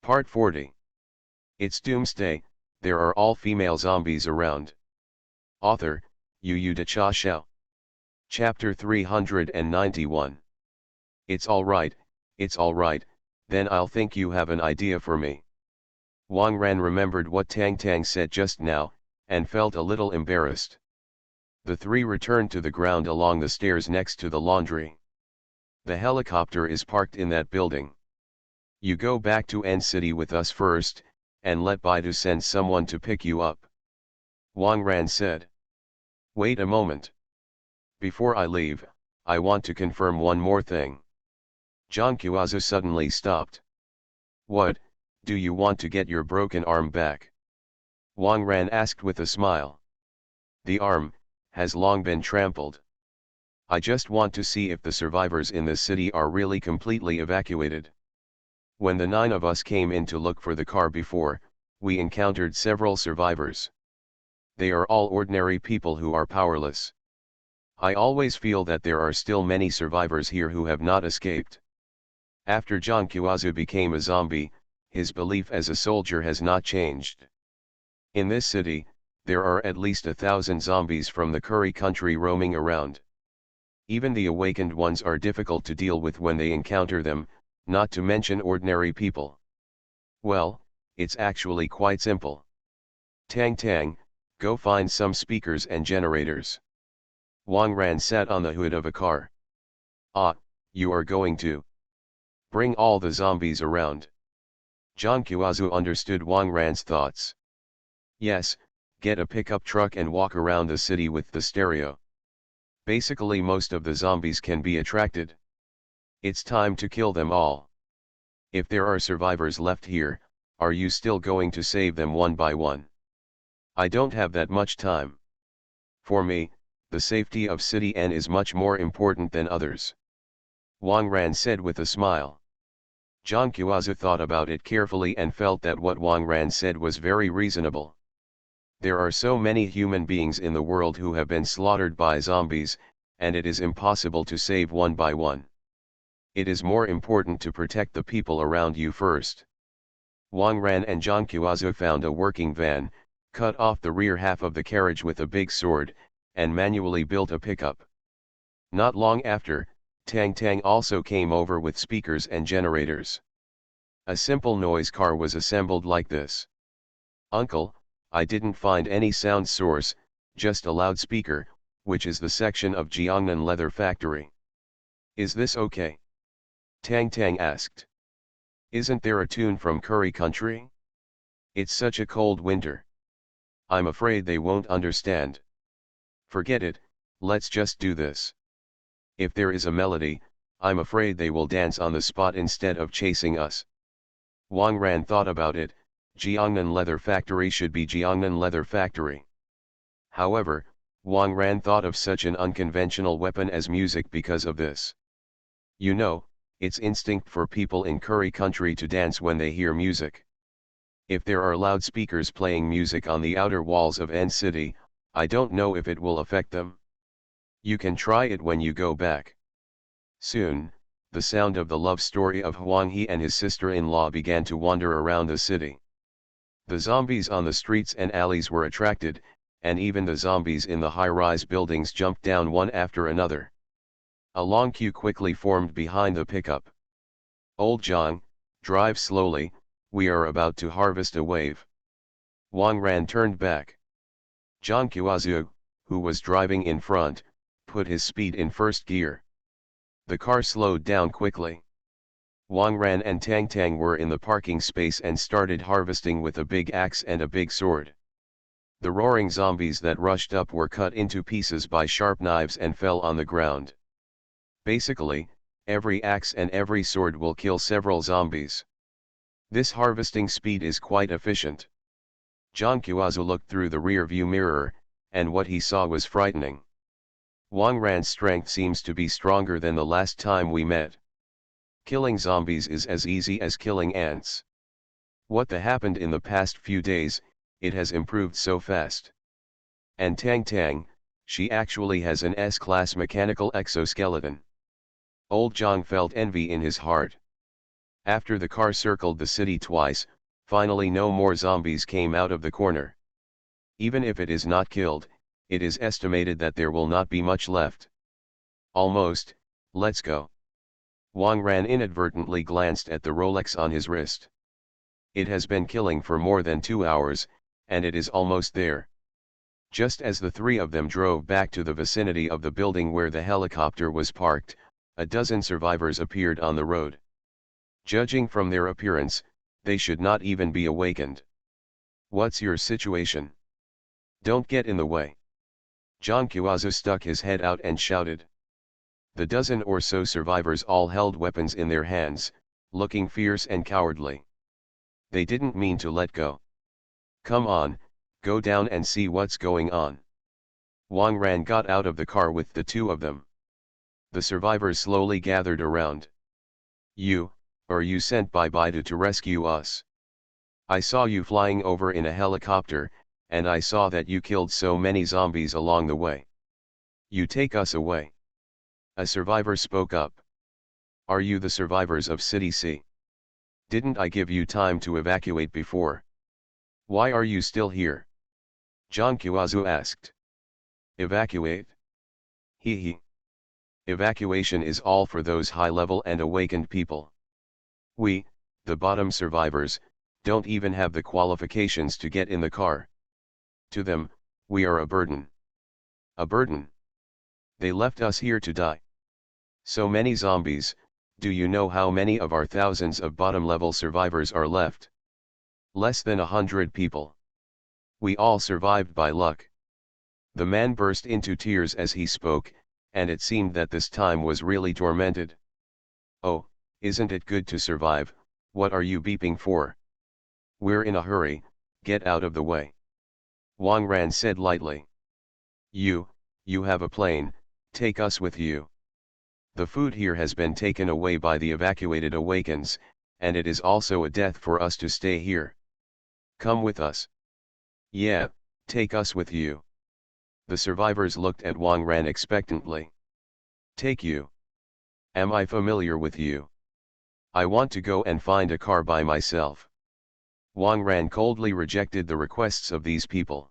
Part 40. It's Doomsday, there are all-female zombies around. Author, Yu De Cha Xiao. Chapter 391. It's alright, then I'll think you have an idea for me. Wang Ran remembered what Tang Tang said just now, and felt a little embarrassed. The three returned to the ground along the stairs next to the laundry. The helicopter is parked in that building. You go back to N City with us first, and let Baidu send someone to pick you up. Wang Ran said. Wait a moment. Before I leave, I want to confirm one more thing. Zhang Qiaozu suddenly stopped. What, do you want to get your broken arm back? Wang Ran asked with a smile. The arm has long been trampled. I just want to see if the survivors in the city are really completely evacuated. When the 9 of us came in to look for the car before, we encountered several survivors. They are all ordinary people who are powerless. I always feel that there are still many survivors here who have not escaped. After Zhang Qiaozu became a zombie, his belief as a soldier has not changed. In this city, there are at least 1,000 zombies from the Curry country roaming around. Even the awakened ones are difficult to deal with when they encounter them, not to mention ordinary people. Well, it's actually quite simple. Tang Tang, go find some speakers and generators. Wang Ran sat on the hood of a car. Ah, you are going to bring all the zombies around. Zhang Qiaozu understood Wang Ran's thoughts. Yes, get a pickup truck and walk around the city with the stereo. Basically most of the zombies can be attracted. It's time to kill them all. If there are survivors left here, are you still going to save them one by one? I don't have that much time. For me, the safety of City N is much more important than others. Wang Ran said with a smile. Zhang Qiaozu thought about it carefully and felt that what Wang Ran said was very reasonable. There are so many human beings in the world who have been slaughtered by zombies, and it is impossible to save one by one. It is more important to protect the people around you first. Wang Ran and Zhang Qiaozu found a working van, cut off the rear half of the carriage with a big sword, and manually built a pickup. Not long after, Tang Tang also came over with speakers and generators. A simple noise car was assembled like this. Uncle, I didn't find any sound source, just a loudspeaker, which is the section of Jiangnan leather factory. Is this okay? Tang Tang asked. Isn't there a tune from Curry country? It's such a cold winter. I'm afraid they won't understand. Forget it, let's just do this. If there is a melody, I'm afraid they will dance on the spot instead of chasing us. Wang Ran thought about it. Jiangnan leather factory should be Jiangnan leather factory. However, Wang Ran thought of such an unconventional weapon as music because of this. You know, it's instinct for people in Curry country to dance when they hear music. If there are loudspeakers playing music on the outer walls of N City, I don't know if it will affect them. You can try it when you go back. Soon, the sound of the love story of Huang He and his sister-in-law began to wander around the city. The zombies on the streets and alleys were attracted, and even the zombies in the high-rise buildings jumped down one after another. A long queue quickly formed behind the pickup. Old Zhang, drive slowly, we are about to harvest a wave. Wang Ran turned back. Zhang Qiaozu, who was driving in front, put his speed in first gear. The car slowed down quickly. Wang Ran and Tang Tang were in the parking space and started harvesting with a big axe and a big sword. The roaring zombies that rushed up were cut into pieces by sharp knives and fell on the ground. Basically, every axe and every sword will kill several zombies. This harvesting speed is quite efficient. Zhang Qiaozu looked through the rear view mirror, and what he saw was frightening. Wang Ran's strength seems to be stronger than the last time we met. Killing zombies is as easy as killing ants. What happened in the past few days, it has improved so fast. And Tang Tang, she actually has an S-class mechanical exoskeleton. Old Zhang felt envy in his heart. After the car circled the city twice, finally no more zombies came out of the corner. Even if it is not killed, it is estimated that there will not be much left. Almost, let's go. Wang Ran inadvertently glanced at the Rolex on his wrist. It has been killing for more than 2 hours, and it is almost there. Just as the three of them drove back to the vicinity of the building where the helicopter was parked, a dozen survivors appeared on the road. Judging from their appearance, they should not even be awakened. What's your situation? Don't get in the way. Zhang Qiaozu stuck his head out and shouted. The dozen or so survivors all held weapons in their hands, looking fierce and cowardly. They didn't mean to let go. Come on, go down and see what's going on. Wang Ran got out of the car with the two of them. The survivors slowly gathered around. Are you sent by Baidu to rescue us? I saw you flying over in a helicopter, and I saw that you killed so many zombies along the way. You take us away. A survivor spoke up. Are you the survivors of City C? Didn't I give you time to evacuate before? Why are you still here? Zhang Qiaozu asked. Evacuate? He. Evacuation is all for those high-level and awakened people. We, the bottom survivors, don't even have the qualifications to get in the car. To them, we are a burden. A burden. They left us here to die. So many zombies, do you know how many of our thousands of bottom-level survivors are left? Less than 100 people. We all survived by luck. The man burst into tears as he spoke, and it seemed that this time was really tormented. Oh, isn't it good to survive? What are you beeping for? We're in a hurry, get out of the way. Wang Ran said lightly. You have a plane, take us with you. The food here has been taken away by the evacuated Awakens, and it is also a death for us to stay here. Come with us. Yeah, take us with you. The survivors looked at Wang Ran expectantly. Take you? Am I familiar with you? I want to go and find a car by myself. Wang Ran coldly rejected the requests of these people.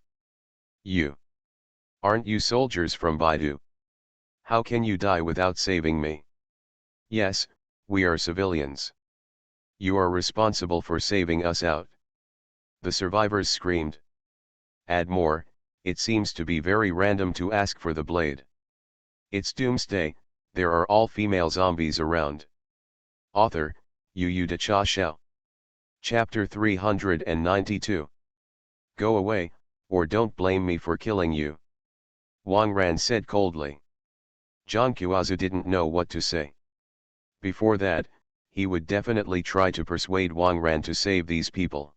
Aren't you soldiers from Baidu? How can you die without saving me? Yes, we are civilians. You are responsible for saving us out. The survivors screamed. Add more, it seems to be very random to ask for the blade. It's Doomsday, there are all female zombies around. Author, Yu De Cha Xiao. Chapter 392. Go away, or don't blame me for killing you. Wang Ran said coldly. Zhang Qiaozu didn't know what to say. Before that, he would definitely try to persuade Wang Ran to save these people.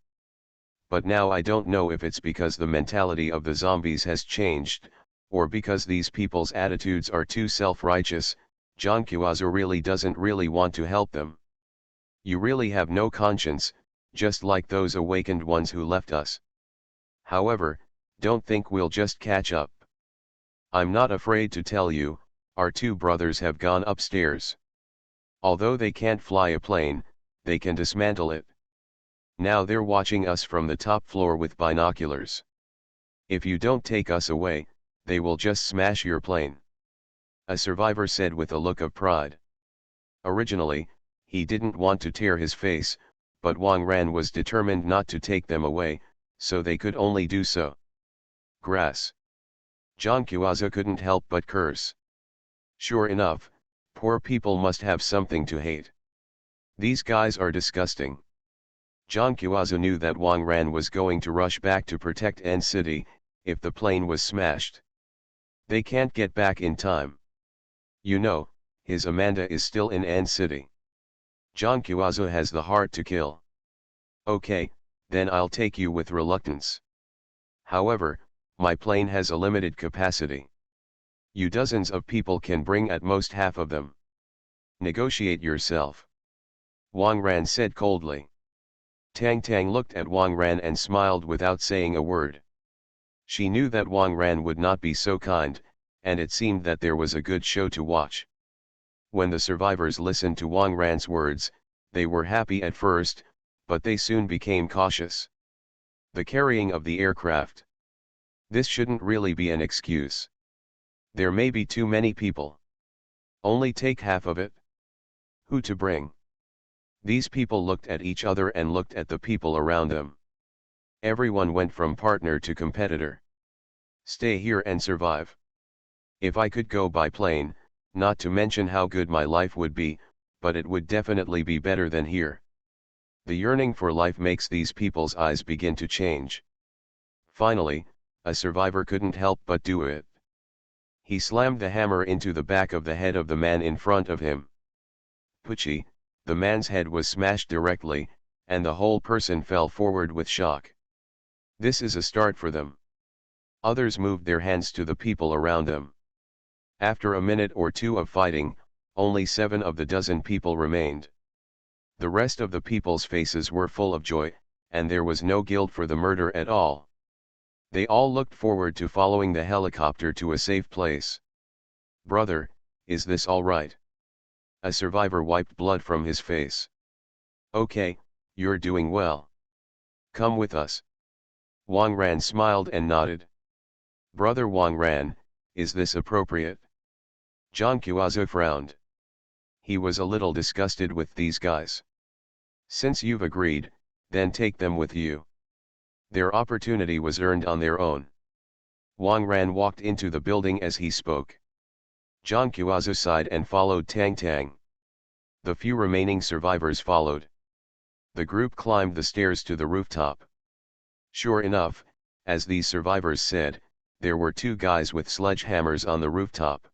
But now I don't know if it's because the mentality of the zombies has changed, or because these people's attitudes are too self-righteous. Zhang Qiaozu really doesn't really want to help them. You really have no conscience, just like those awakened ones who left us. However, don't think we'll just catch up. I'm not afraid to tell you, our two brothers have gone upstairs. Although they can't fly a plane, they can dismantle it. Now they're watching us from the top floor with binoculars. If you don't take us away, they will just smash your plane. A survivor said with a look of pride. Originally, he didn't want to tear his face, but Wang Ran was determined not to take them away, so they could only do so. Grass. Zhang Qiaozu couldn't help but curse. Sure enough, poor people must have something to hate. These guys are disgusting. Zhang Qiaozu knew that Wang Ran was going to rush back to protect N City, if the plane was smashed. They can't get back in time. You know, his Amanda is still in N City. Zhang Qiaozu has the heart to kill. Okay, then I'll take you with reluctance. However, my plane has a limited capacity. You dozens of people can bring at most half of them. Negotiate yourself. Wang Ran said coldly. Tang Tang looked at Wang Ran and smiled without saying a word. She knew that Wang Ran would not be so kind, and it seemed that there was a good show to watch. When the survivors listened to Wang Ran's words, They were happy at first, but they soon became cautious. The carrying of the aircraft. This shouldn't really be an excuse. There may be too many people. Only take half of it. Who to bring? These people looked at each other and looked at the people around them. Everyone went from partner to competitor. Stay here and survive. If I could go by plane, not to mention how good my life would be, but it would definitely be better than here. The yearning for life makes these people's eyes begin to change. Finally, a survivor couldn't help but do it. He slammed the hammer into the back of the head of the man in front of him. Poochie, the man's head was smashed directly, and the whole person fell forward with shock. This is a start for them. Others moved their hands to the people around them. After a minute or two of fighting, only 7 of the dozen people remained. The rest of the people's faces were full of joy, and there was no guilt for the murder at all. They all looked forward to following the helicopter to a safe place. Brother, is this all right? A survivor wiped blood from his face. Okay, you're doing well. Come with us. Wang Ran smiled and nodded. Brother Wang Ran, is this appropriate? Zhang Qiaozu frowned. He was a little disgusted with these guys. Since you've agreed, then take them with you. Their opportunity was earned on their own. Wang Ran walked into the building as he spoke. Zhang Qiaozu sighed and followed Tang Tang. The few remaining survivors followed. The group climbed the stairs to the rooftop. Sure enough, as these survivors said, there were 2 guys with sledgehammers on the rooftop.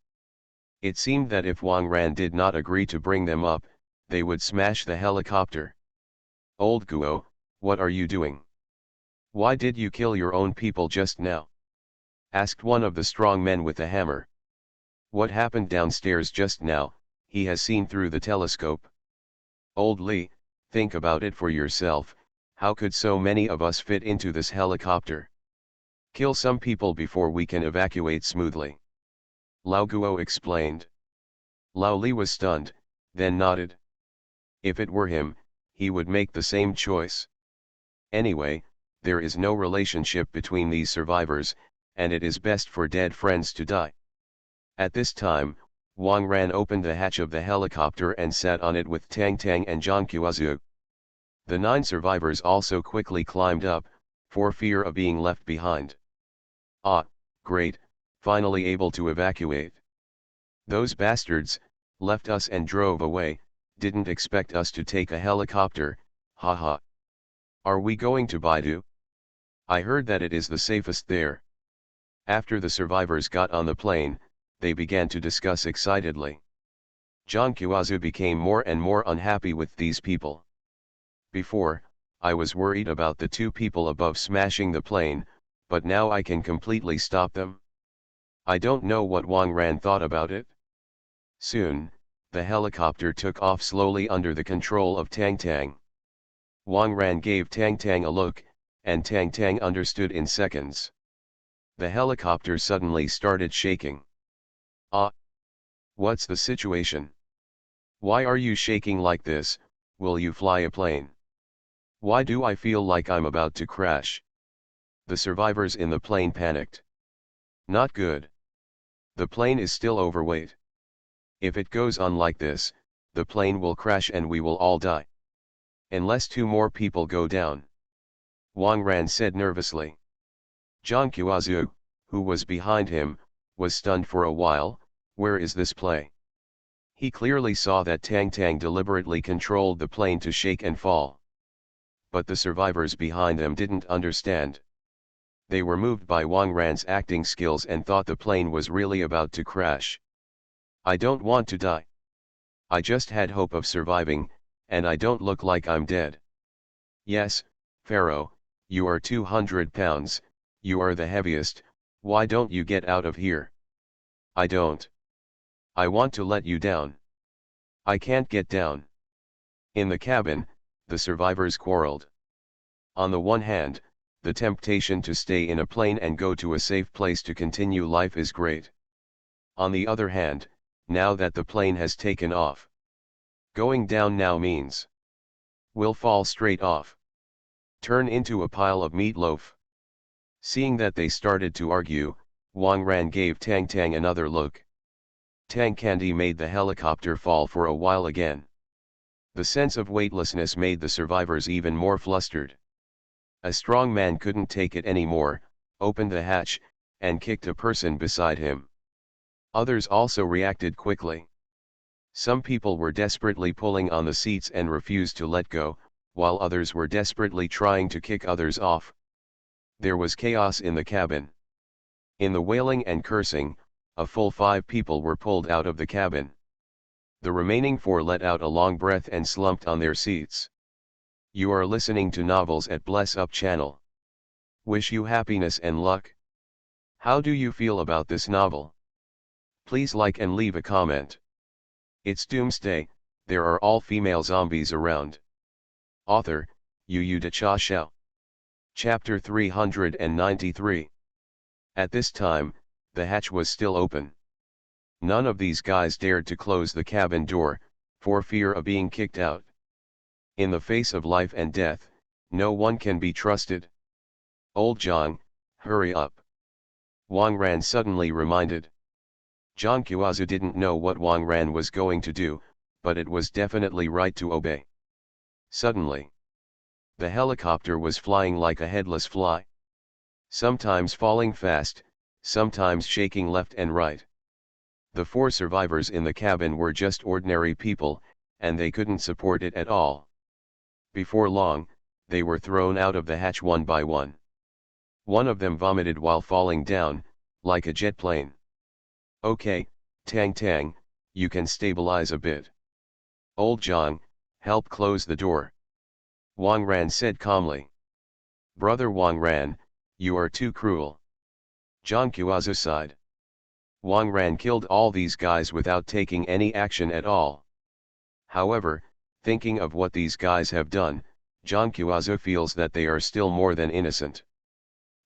It seemed that if Wang Ran did not agree to bring them up, they would smash the helicopter. Old Guo, what are you doing? Why did you kill your own people just now? Asked one of the strong men with the hammer. What happened downstairs just now, he has seen through the telescope. Old Li, think about it for yourself, how could so many of us fit into this helicopter? Kill some people before we can evacuate smoothly. Lao Guo explained. Lao Li was stunned, then nodded. If it were him, he would make the same choice. Anyway, there is no relationship between these survivors, and it is best for dead friends to die. At this time, Wang Ran opened the hatch of the helicopter and sat on it with Tang Tang and Zhang Qiaozu. The 9 survivors also quickly climbed up, for fear of being left behind. Ah, great, finally able to evacuate. Those bastards, left us and drove away, didn't expect us to take a helicopter, haha. Are we going to Baidu? I heard that it is the safest there. After the survivors got on the plane, they began to discuss excitedly. Zhang Qiaozu became more and more unhappy with these people. Before, I was worried about the 2 people above smashing the plane, but now I can completely stop them. I don't know what Wang Ran thought about it. Soon, the helicopter took off slowly under the control of Tang Tang. Wang Ran gave Tang Tang a look, and Tang Tang understood in seconds. The helicopter suddenly started shaking. Ah! What's the situation? Why are you shaking like this? Will you fly a plane? Why do I feel like I'm about to crash? The survivors in the plane panicked. Not good. The plane is still overweight. If it goes on like this, the plane will crash and we will all die. Unless 2 more people go down. Wang Ran said nervously. Zhang Qiaozu, who was behind him, was stunned for a while. Where is this play? He clearly saw that Tang Tang deliberately controlled the plane to shake and fall. But the survivors behind them didn't understand. They were moved by Wang Ran's acting skills and thought the plane was really about to crash. I don't want to die. I just had hope of surviving, and I don't look like I'm dead. Yes, Pharaoh, you are 200 pounds, you are the heaviest, why don't you get out of here? I don't. I want to let you down. I can't get down. In the cabin, the survivors quarreled. On the one hand, the temptation to stay in a plane and go to a safe place to continue life is great. On the other hand, now that the plane has taken off, going down now means Will fall straight off. Turn into a pile of meatloaf. Seeing that they started to argue, Wang Ran gave Tang Tang another look. Tang Candy made the helicopter fall for a while again. The sense of weightlessness made the survivors even more flustered. A strong man couldn't take it anymore, opened the hatch, and kicked a person beside him. Others also reacted quickly. Some people were desperately pulling on the seats and refused to let go, while others were desperately trying to kick others off. There was chaos in the cabin. In the wailing and cursing, a full 5 people were pulled out of the cabin. The remaining 4 let out a long breath and slumped on their seats. You are listening to Novels at Bless Up channel. Wish you happiness and luck. How do you feel about this novel? Please like and leave a comment. It's Doomsday, there are all female zombies around. Author, Yu Da Cha Xiao. Chapter 393. At this time, the hatch was still open. None of these guys dared to close the cabin door, for fear of being kicked out. In the face of life and death, no one can be trusted. Old Zhang, hurry up. Wang Ran suddenly reminded. Zhang Qiaozu didn't know what Wang Ran was going to do, but it was definitely right to obey. Suddenly, the helicopter was flying like a headless fly. Sometimes falling fast, sometimes shaking left and right. The 4 survivors in the cabin were just ordinary people, and they couldn't support it at all. Before long, they were thrown out of the hatch one by one. One of them vomited while falling down, like a jet plane. Okay, Tang Tang, you can stabilize a bit. Old Zhang, help close the door. Wang Ran said calmly. Brother Wang Ran, you are too cruel. Zhang Qiaozu sighed. Wang Ran killed all these guys without taking any action at all. However, thinking of what these guys have done, Zhang Qiaozu feels that they are still more than innocent.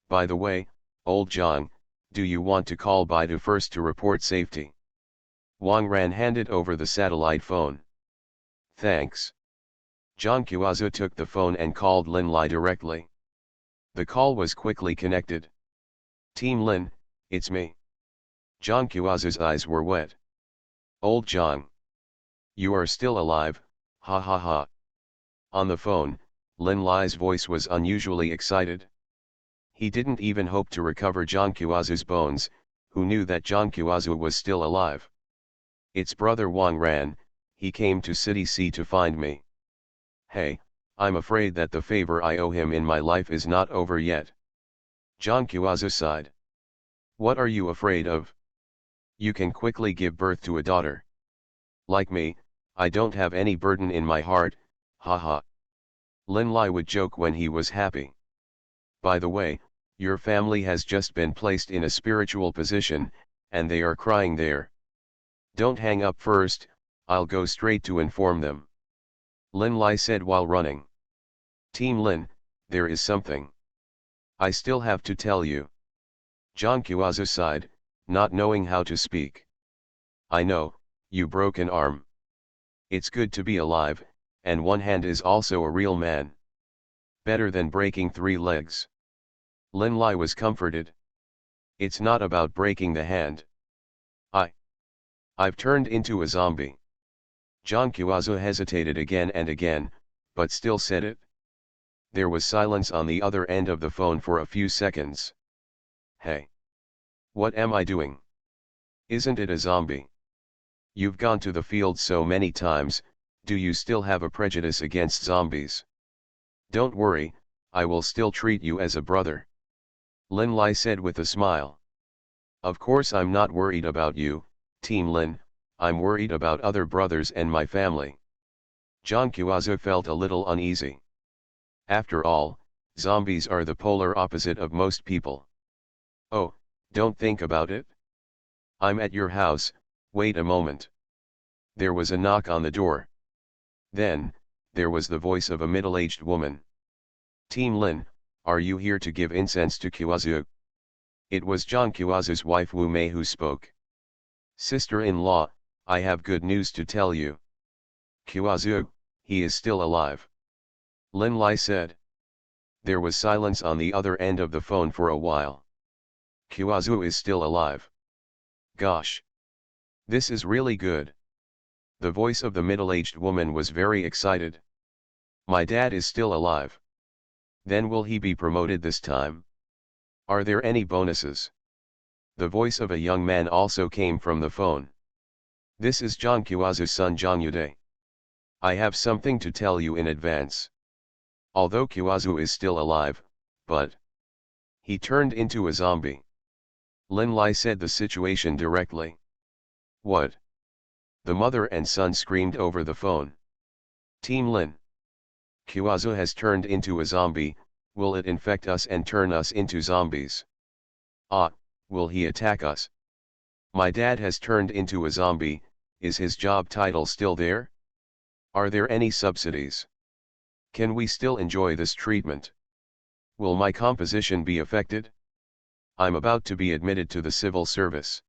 By the way, old Zhang, do you want to call Baidu first to report safety? Wang Ran handed over the satellite phone. Thanks. Zhang Qiaozu took the phone and called Lin Lai directly. The call was quickly connected. Team Lin, it's me. Zhang Qiaozu's eyes were wet. Old Zhang. You are still alive, ha ha ha. On the phone, Lin Lai's voice was unusually excited. He didn't even hope to recover Zhang Qiaozu's bones, who knew that Zhang Qiaozu was still alive. It's brother Wang Ran, he came to City C to find me. Hey, I'm afraid that the favor I owe him in my life is not over yet. Zhang Qiaozu sighed. What are you afraid of? You can quickly give birth to a daughter. Like me, I don't have any burden in my heart, haha. Lin Lai would joke when he was happy. By the way, your family has just been placed in a spiritual position, and they are crying there. Don't hang up first, I'll go straight to inform them. Lin Lai said while running. Team Lin, there is something I still have to tell you. Zhang Qiaozu sighed, not knowing how to speak. I know, you broke an arm. It's good to be alive, and one hand is also a real man. Better than breaking 3 legs. Lin Lai was comforted. It's not about breaking the hand. I've turned into a zombie. Zhang Qiaozu hesitated again and again, but still said it. There was silence on the other end of the phone for a few seconds. Hey. What am I doing? Isn't it a zombie? You've gone to the field so many times, do you still have a prejudice against zombies? Don't worry, I will still treat you as a brother. Lin Lai said with a smile. Of course I'm not worried about you, Team Lin, I'm worried about other brothers and my family. Zhang Qiaozu felt a little uneasy. After all, zombies are the polar opposite of most people. Oh, don't think about it. I'm at your house, wait a moment. There was a knock on the door. Then, there was the voice of a middle-aged woman. Team Lin, are you here to give incense to Qiaozu? It was Zhang Qiaozu's wife Wu Mei who spoke. Sister-in-law, I have good news to tell you. Qiaozu, he is still alive. Lin Lai said. There was silence on the other end of the phone for a while. Qiazu is still alive. Gosh. This is really good. The voice of the middle-aged woman was very excited. My dad is still alive. Then will he be promoted this time? Are there any bonuses? The voice of a young man also came from the phone. This is Zhang Qiazu's son Zhang Yude. I have something to tell you in advance. Although Qiazu is still alive, but he turned into a zombie. Lin Lai said the situation directly. What? The mother and son screamed over the phone. Team Lin. Qiazu has turned into a zombie, will it infect us and turn us into zombies? Ah, will he attack us? My dad has turned into a zombie, is his job title still there? Are there any subsidies? Can we still enjoy this treatment? Will my composition be affected? I'm about to be admitted to the civil service.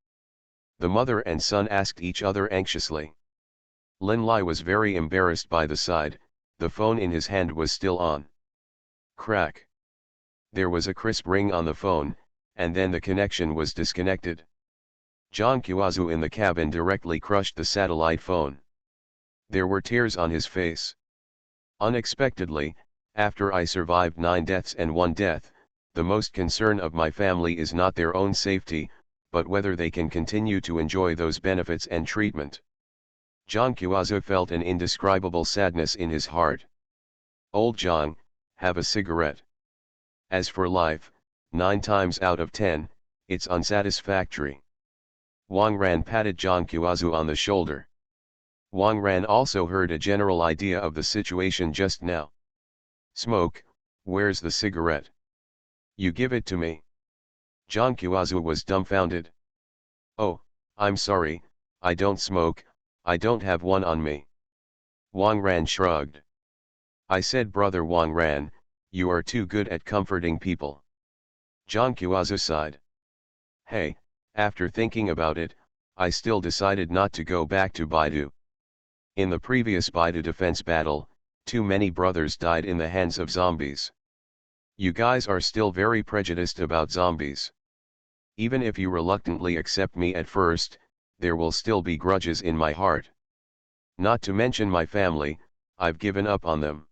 The mother and son asked each other anxiously. Lin Lai was very embarrassed by the side, the phone in his hand was still on. Crack. There was a crisp ring on the phone, and then the connection was disconnected. Zhang Qiazu in the cabin directly crushed the satellite phone. There were tears on his face. Unexpectedly, after I survived 9 deaths and 1 death, the most concern of my family is not their own safety, but whether they can continue to enjoy those benefits and treatment. Zhang Qiazu felt an indescribable sadness in his heart. Old Zhang, have a cigarette. As for life, 9 times out of 10, it's unsatisfactory. Wang Ran patted Zhang Qiazu on the shoulder. Wang Ran also heard a general idea of the situation just now. Smoke, where's the cigarette? You give it to me. Zhang Qiazu was dumbfounded. Oh, I'm sorry, I don't smoke, I don't have one on me. Wang Ran shrugged. I said, brother Wang Ran, you are too good at comforting people. Zhang Qiazu sighed. Hey, after thinking about it, I still decided not to go back to Baidu. In the previous Baidu defense battle, too many brothers died in the hands of zombies. You guys are still very prejudiced about zombies. Even if you reluctantly accept me at first, there will still be grudges in my heart. Not to mention my family, I've given up on them.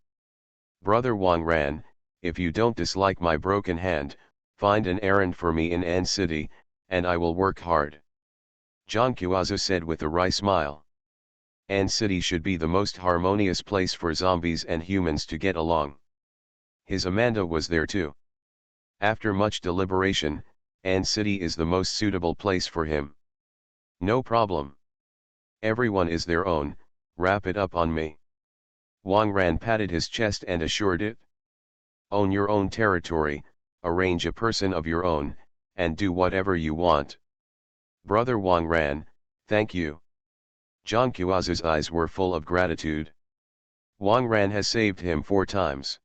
Brother Wang Ran, if you don't dislike my broken hand, find an errand for me in An City, and I will work hard. Zhang Qiazu said with a wry smile. An City should be the most harmonious place for zombies and humans to get along. His Amanda was there too. After much deliberation, An City is the most suitable place for him. No problem. Everyone is their own, wrap it up on me. Wang Ran patted his chest and assured it. Own your own territory, arrange a person of your own, and do whatever you want. Brother Wang Ran, thank you. Zhang Qiazu's eyes were full of gratitude. Wang Ran has saved him 4 times.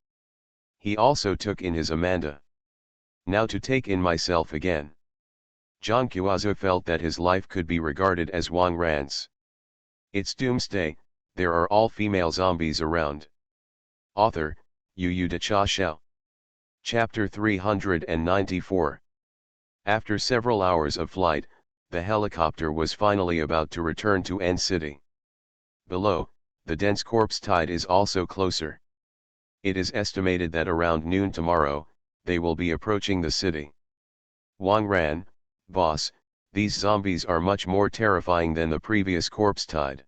He also took in his Amanda. Now to take in myself again. Zhang Qiazu felt that his life could be regarded as Wang Ran's. It's Doomsday, there are all female zombies around. Author, Yu De Cha Xiao. Chapter 394. After several hours of flight, the helicopter was finally about to return to N City. Below, the dense corpse tide is also closer. It is estimated that around noon tomorrow, they will be approaching the city. Wang Ran, boss, these zombies are much more terrifying than the previous corpse tide.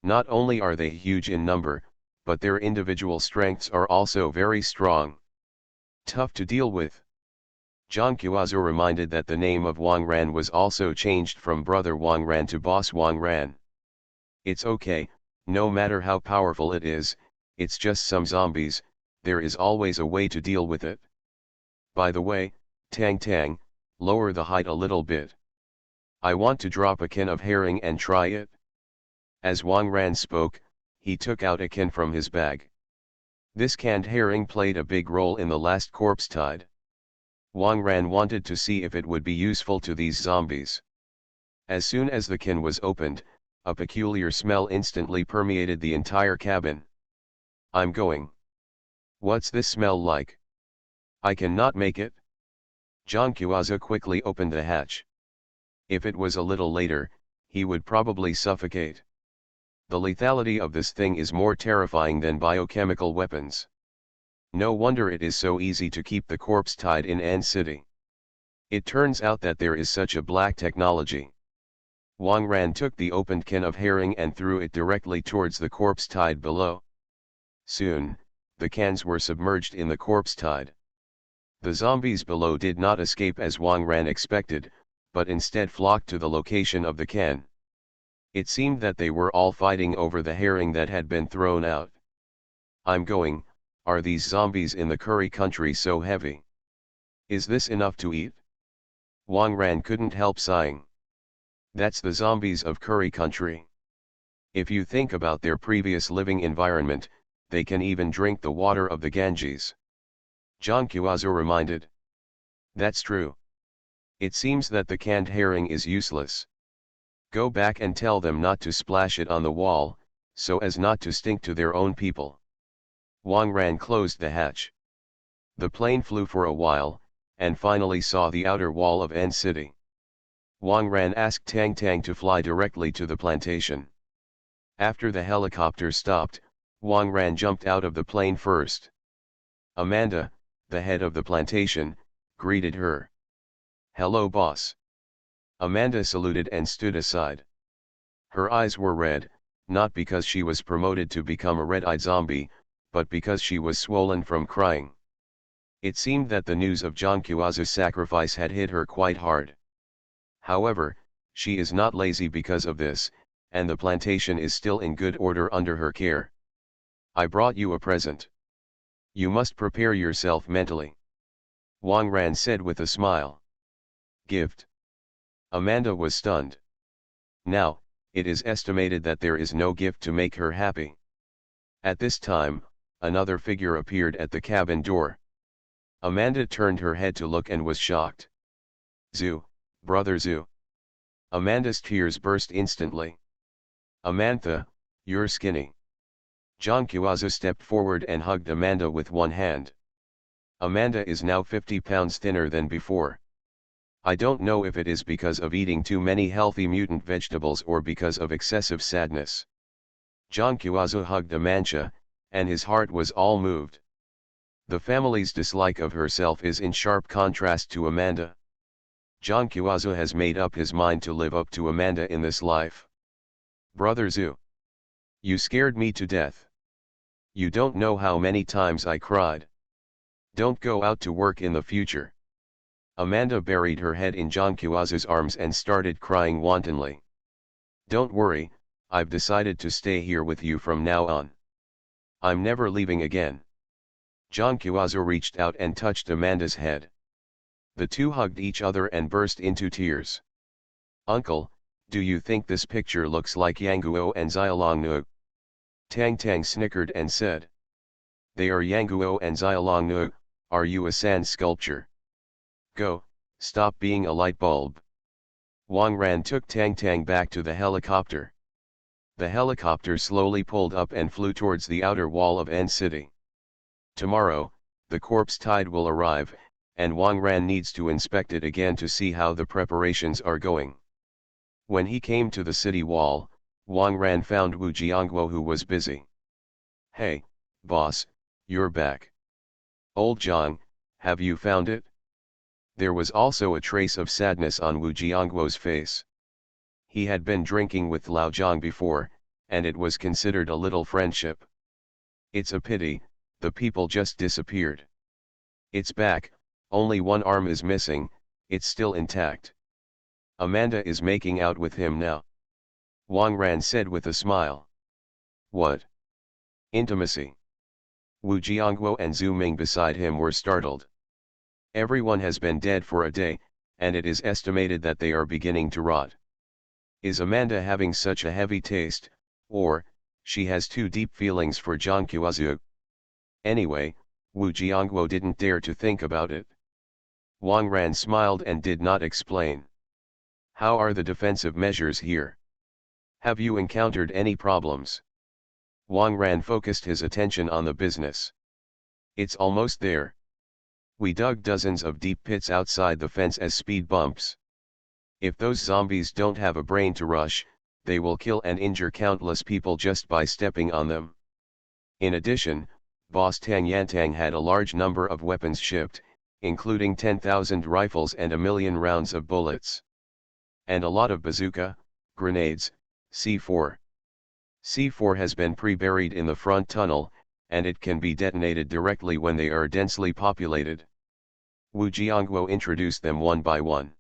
Not only are they huge in number, but their individual strengths are also very strong. Tough to deal with. Zhang Qiazu reminded that the name of Wang Ran was also changed from Brother Wang Ran to Boss Wang Ran. It's okay, no matter how powerful it is, it's just some zombies, there is always a way to deal with it. By the way, Tang Tang, lower the height a little bit. I want to drop a can of herring and try it. As Wang Ran spoke, he took out a can from his bag. This canned herring played a big role in the last corpse tide. Wang Ran wanted to see if it would be useful to these zombies. As soon as the can was opened, a peculiar smell instantly permeated the entire cabin. I'm going. What's this smell like? I cannot make it. Jonquiaza quickly opened the hatch. If it was a little later, he would probably suffocate. The lethality of this thing is more terrifying than biochemical weapons. No wonder it is so easy to keep the corpse tied in An City. It turns out that there is such a black technology. Wang Ran took the opened can of herring and threw it directly towards the corpse tied below. Soon, the cans were submerged in the corpse tide. The zombies below did not escape as Wang Ran expected, but instead flocked to the location of the can. It seemed that they were all fighting over the herring that had been thrown out. I'm going, are these zombies in the curry country so heavy? Is this enough to eat? Wang Ran couldn't help sighing. That's the zombies of curry country. If you think about their previous living environment, they can even drink the water of the Ganges. Jonquiaza reminded. That's true. It seems that the canned herring is useless. Go back and tell them not to splash it on the wall, so as not to stink to their own people. Wang Ran closed the hatch. The plane flew for a while, and finally saw the outer wall of N City. Wang Ran asked Tang Tang to fly directly to the plantation. After the helicopter stopped, Wang Ran jumped out of the plane first. Amanda, the head of the plantation, greeted her. Hello boss. Amanda saluted and stood aside. Her eyes were red, not because she was promoted to become a red-eyed zombie, but because she was swollen from crying. It seemed that the news of Jonquiaza's sacrifice had hit her quite hard. However, she is not lazy because of this, and the plantation is still in good order under her care. I brought you a present. You must prepare yourself mentally. Wang Ran said with a smile. Gift. Amanda was stunned. Now, it is estimated that there is no gift to make her happy. At this time, another figure appeared at the cabin door. Amanda turned her head to look and was shocked. Zoo, brother Zoo. Amanda's tears burst instantly. Amantha, you're skinny. Jonquiaza stepped forward and hugged Amanda with one hand. Amanda is now 50 pounds thinner than before. I don't know if it is because of eating too many healthy mutant vegetables or because of excessive sadness. Jonquiaza hugged Amantha, and his heart was all moved. The family's dislike of herself is in sharp contrast to Amanda. Jonquiaza has made up his mind to live up to Amanda in this life. Brother Zoo. You scared me to death. You don't know how many times I cried. Don't go out to work in the future. Amanda buried her head in Jonquiaza's arms and started crying wantonly. Don't worry, I've decided to stay here with you from now on. I'm never leaving again. Jonquiaza reached out and touched Amanda's head. The two hugged each other and burst into tears. Uncle, do you think this picture looks like Yanguo and Xiaolongnue? Tang Tang snickered and said. They are Yanguo and Xiaolongnue, are you a sand sculpture? Go, stop being a light bulb. Wang Ran took Tang Tang back to the helicopter. The helicopter slowly pulled up and flew towards the outer wall of N City. Tomorrow, the corpse tide will arrive, and Wang Ran needs to inspect it again to see how the preparations are going. When he came to the city wall, Wang Ran found Wu Jiangguo, who was busy. Hey, boss, you're back. Old Zhang, have you found it? There was also a trace of sadness on Wu Jiangguo's face. He had been drinking with Lao Zhang before, and it was considered a little friendship. It's a pity, the people just disappeared. It's back, only one arm is missing, it's still intact. Amanda is making out with him now. Wang Ran said with a smile. What? Intimacy. Wu Jiangguo and Zhu Ming beside him were startled. Everyone has been dead for a day, and it is estimated that they are beginning to rot. Is Amanda having such a heavy taste, or, she has too deep feelings for Jonquiaza? Anyway, Wu Jiangguo didn't dare to think about it. Wang Ran smiled and did not explain. How are the defensive measures here? Have you encountered any problems? Wang Ran focused his attention on the business. It's almost there. We dug dozens of deep pits outside the fence as speed bumps. If those zombies don't have a brain to rush, they will kill and injure countless people just by stepping on them. In addition, Boss Tang Yantang had a large number of weapons shipped, including 10,000 rifles and 1,000,000 rounds of bullets. And a lot of bazooka, grenades, C4. C4 has been pre-buried in the front tunnel, and it can be detonated directly when they are densely populated. Wu Jiangguo introduced them one by one.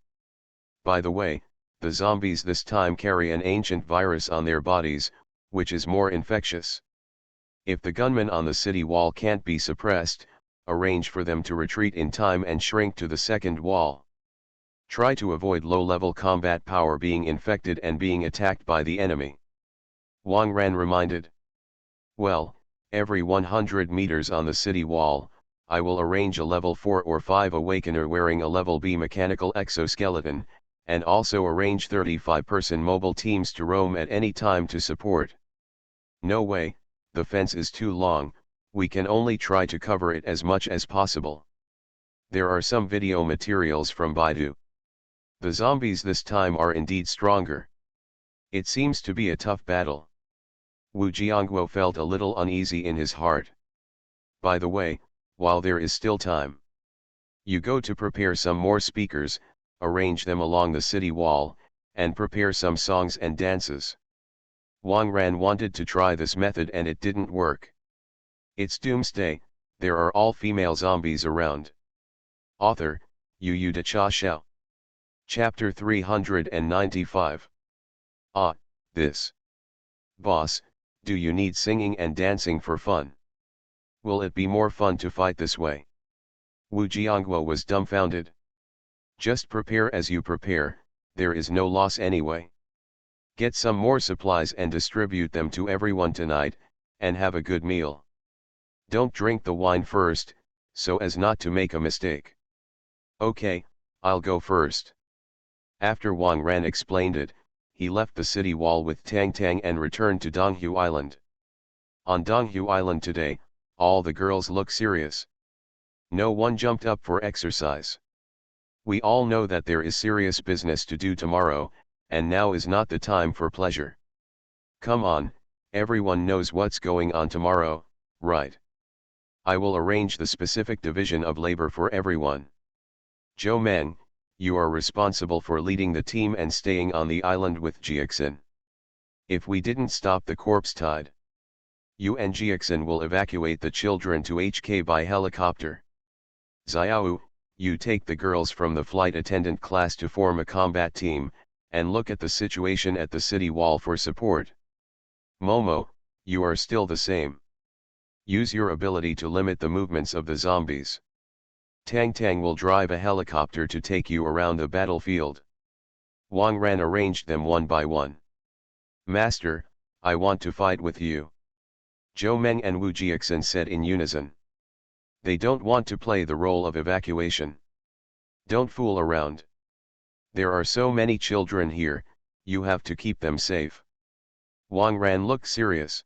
By the way, the zombies this time carry an ancient virus on their bodies, which is more infectious. If the gunmen on the city wall can't be suppressed, arrange for them to retreat in time and shrink to the second wall. Try to avoid low-level combat power being infected and being attacked by the enemy. Wang Ran reminded. Well, every 100 meters on the city wall, I will arrange a level 4 or 5 awakener wearing a level B mechanical exoskeleton, and also arrange 35-person mobile teams to roam at any time to support. No way, the fence is too long, we can only try to cover it as much as possible. There are some video materials from Baidu. The zombies this time are indeed stronger. It seems to be a tough battle. Wu Jiangguo felt a little uneasy in his heart. By the way, while there is still time, you go to prepare some more speakers, arrange them along the city wall, and prepare some songs and dances. Wang Ran wanted to try this method and it didn't work. It's Doomsday, there are all female zombies around. Author, Yu De Cha Xiao. Chapter 395. Ah, this. Boss, do you need singing and dancing for fun? Will it be more fun to fight this way? Wu Jiangguo was dumbfounded. Just prepare as you prepare, there is no loss anyway. Get some more supplies and distribute them to everyone tonight, and have a good meal. Don't drink the wine first, so as not to make a mistake. Okay, I'll go first. After Wang Ran explained it, he left the city wall with Tang Tang and returned to Donghu Island. On Donghu Island today, all the girls look serious. No one jumped up for exercise. We all know that there is serious business to do tomorrow, and now is not the time for pleasure. Come on, everyone knows what's going on tomorrow, right? I will arrange the specific division of labor for everyone. Zhou Meng, you are responsible for leading the team and staying on the island with Jiexin. If we didn't stop the corpse tide, you and Jiexin will evacuate the children to HK by helicopter. Xiao, you take the girls from the flight attendant class to form a combat team, and look at the situation at the city wall for support. Momo, you are still the same. Use your ability to limit the movements of the zombies. Tang Tang will drive a helicopter to take you around the battlefield. Wang Ran arranged them one by one. Master, I want to fight with you. Zhou Meng and Wu Jiexin said in unison. They don't want to play the role of evacuation. Don't fool around. There are so many children here, you have to keep them safe. Wang Ran looked serious.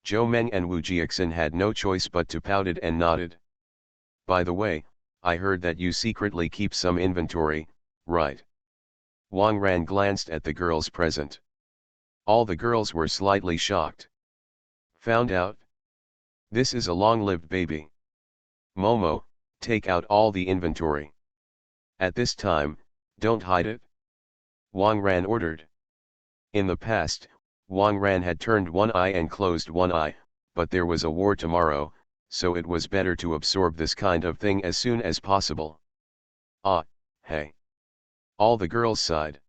Zhou Meng and Wu Jiexin had no choice but to pouted and nodded. By the way, I heard that you secretly keep some inventory, right? Wang Ran glanced at the girls present. All the girls were slightly shocked. Found out? This is a long-lived baby. Momo, take out all the inventory. At this time, don't hide it. Wang Ran ordered. In the past, Wang Ran had turned one eye and closed one eye, but there was a war tomorrow, so it was better to absorb this kind of thing as soon as possible. Ah, hey. All the girls sighed.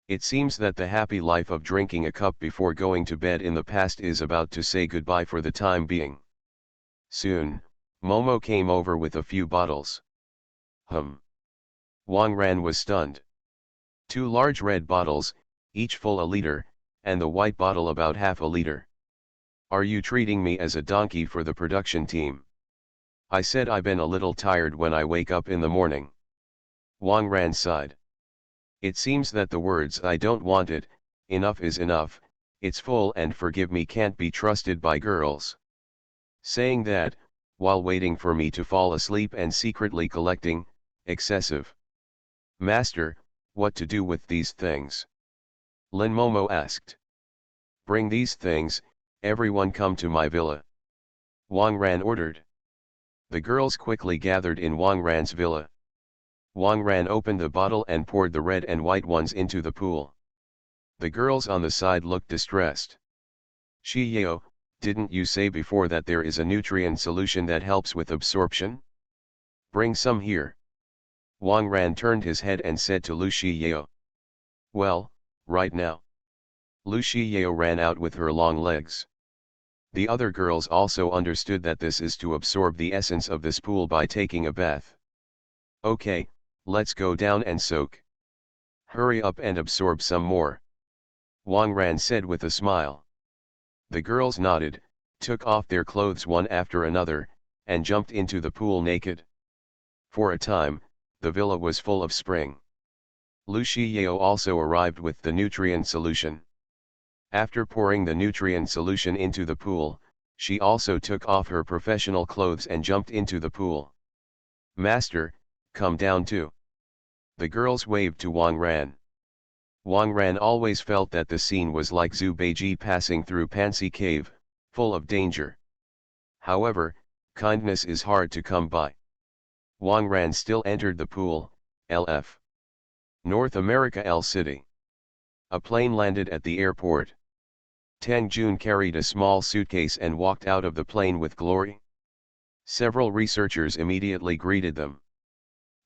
It seems that the happy life of drinking a cup before going to bed in the past is about to say goodbye for the time being. Soon, Momo came over with a few bottles. Wang Ran was stunned. 2 large red bottles, each full a liter, and the white bottle about half a liter. Are you treating me as a donkey for the production team? I said I've been a little tired when I wake up in the morning. Wang Ran sighed. It seems that the words I don't want it, enough is enough, it's full and forgive me can't be trusted by girls. Saying that, while waiting for me to fall asleep and secretly collecting, excessive. Master, what to do with these things? Lin Momo asked. Bring these things, everyone come to my villa. Wang Ran ordered. The girls quickly gathered in Wang Ran's villa. Wang Ran opened the bottle and poured the red and white ones into the pool. The girls on the side looked distressed. Shi Yao, didn't you say before that there is a nutrient solution that helps with absorption? Bring some here. Wang Ran turned his head and said to Lu Shi Yao. Well, right now. Lu Shi Yao ran out with her long legs. The other girls also understood that this is to absorb the essence of this pool by taking a bath. Okay, let's go down and soak. Hurry up and absorb some more. Wang Ran said with a smile. The girls nodded, took off their clothes one after another, and jumped into the pool naked. For a time, the villa was full of spring. Lu Shi Yao also arrived with the nutrient solution. After pouring the nutrient solution into the pool, she also took off her professional clothes and jumped into the pool. Master, come down too. The girls waved to Wang Ran. Wang Ran always felt that the scene was like Zhu Beiji passing through Pansy Cave, full of danger. However, kindness is hard to come by. Wang Ran still entered the pool, LF. North America L City. A plane landed at the airport. Tang Jun carried a small suitcase and walked out of the plane with glory. Several researchers immediately greeted them.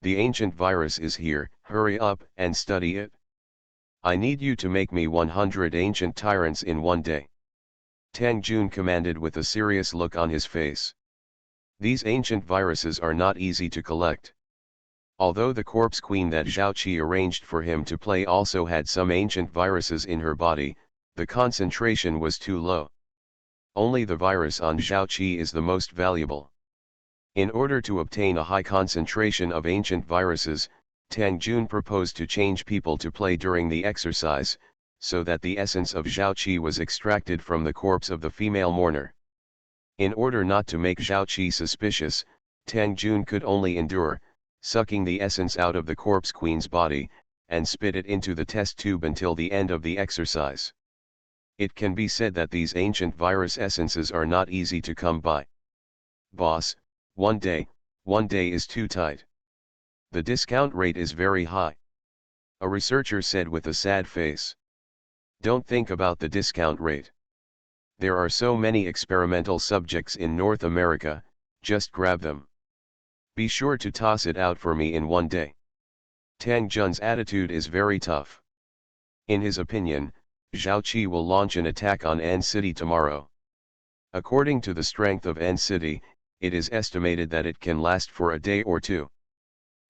The ancient virus is here, hurry up and study it. I need you to make me 100 ancient tyrants in one day. Tang Jun commanded with a serious look on his face. These ancient viruses are not easy to collect. Although the corpse queen that Zhao Qi arranged for him to play also had some ancient viruses in her body, the concentration was too low. Only the virus on Zhao Qi is the most valuable. In order to obtain a high concentration of ancient viruses, Tang Jun proposed to change people to play during the exercise, so that the essence of Zhao Qi was extracted from the corpse of the female mourner. In order not to make Zhao Qi suspicious, Tang Jun could only endure, sucking the essence out of the corpse queen's body, and spit it into the test tube until the end of the exercise. It can be said that these ancient virus essences are not easy to come by. Boss, one day is too tight. The discount rate is very high. A researcher said with a sad face. Don't think about the discount rate. There are so many experimental subjects in North America, just grab them. Be sure to toss it out for me in one day. Tang Jun's attitude is very tough. In his opinion, Zhao Qi will launch an attack on N City tomorrow. According to the strength of N City, it is estimated that it can last for a day or two.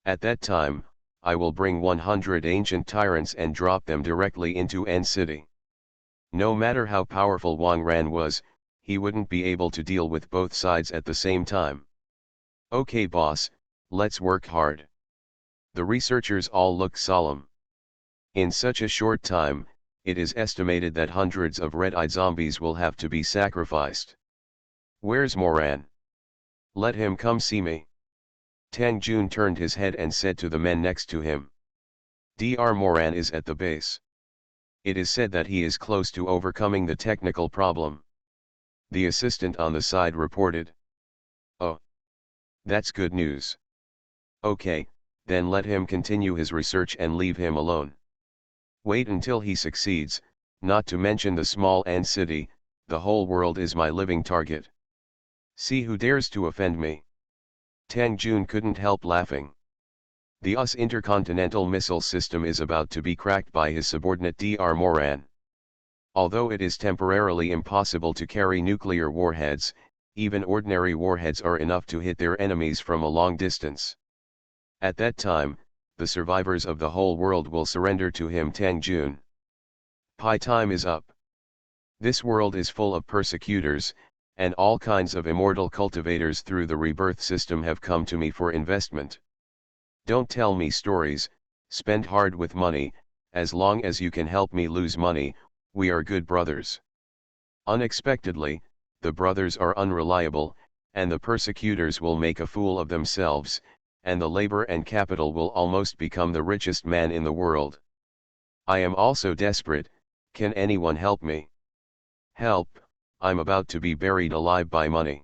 At that time, I will bring 100 ancient tyrants and drop them directly into N City. No matter how powerful Wang Ran was, he wouldn't be able to deal with both sides at the same time. Okay boss, let's work hard. The researchers all looked solemn. In such a short time, it is estimated that hundreds of red-eyed zombies will have to be sacrificed. Where's Moran? Let him come see me. Tang Jun turned his head and said to the men next to him. Dr. Moran is at the base. It is said that he is close to overcoming the technical problem. The assistant on the side reported. Oh. That's good news. Okay, then let him continue his research and leave him alone. Wait until he succeeds, not to mention the small N city, the whole world is my living target. See who dares to offend me. Tang Jun couldn't help laughing. The US intercontinental missile system is about to be cracked by his subordinate Dr. Moran. Although it is temporarily impossible to carry nuclear warheads, even ordinary warheads are enough to hit their enemies from a long distance. At that time, the survivors of the whole world will surrender to him. Tang Jun. Pi time is up. This world is full of persecutors, and all kinds of immortal cultivators through the rebirth system have come to me for investment. Don't tell me stories, spend hard with money, as long as you can help me lose money, we are good brothers. Unexpectedly, the brothers are unreliable, and the persecutors will make a fool of themselves, and the labor and capital will almost become the richest man in the world. I am also desperate. Can anyone help me? Help, I'm about to be buried alive by money.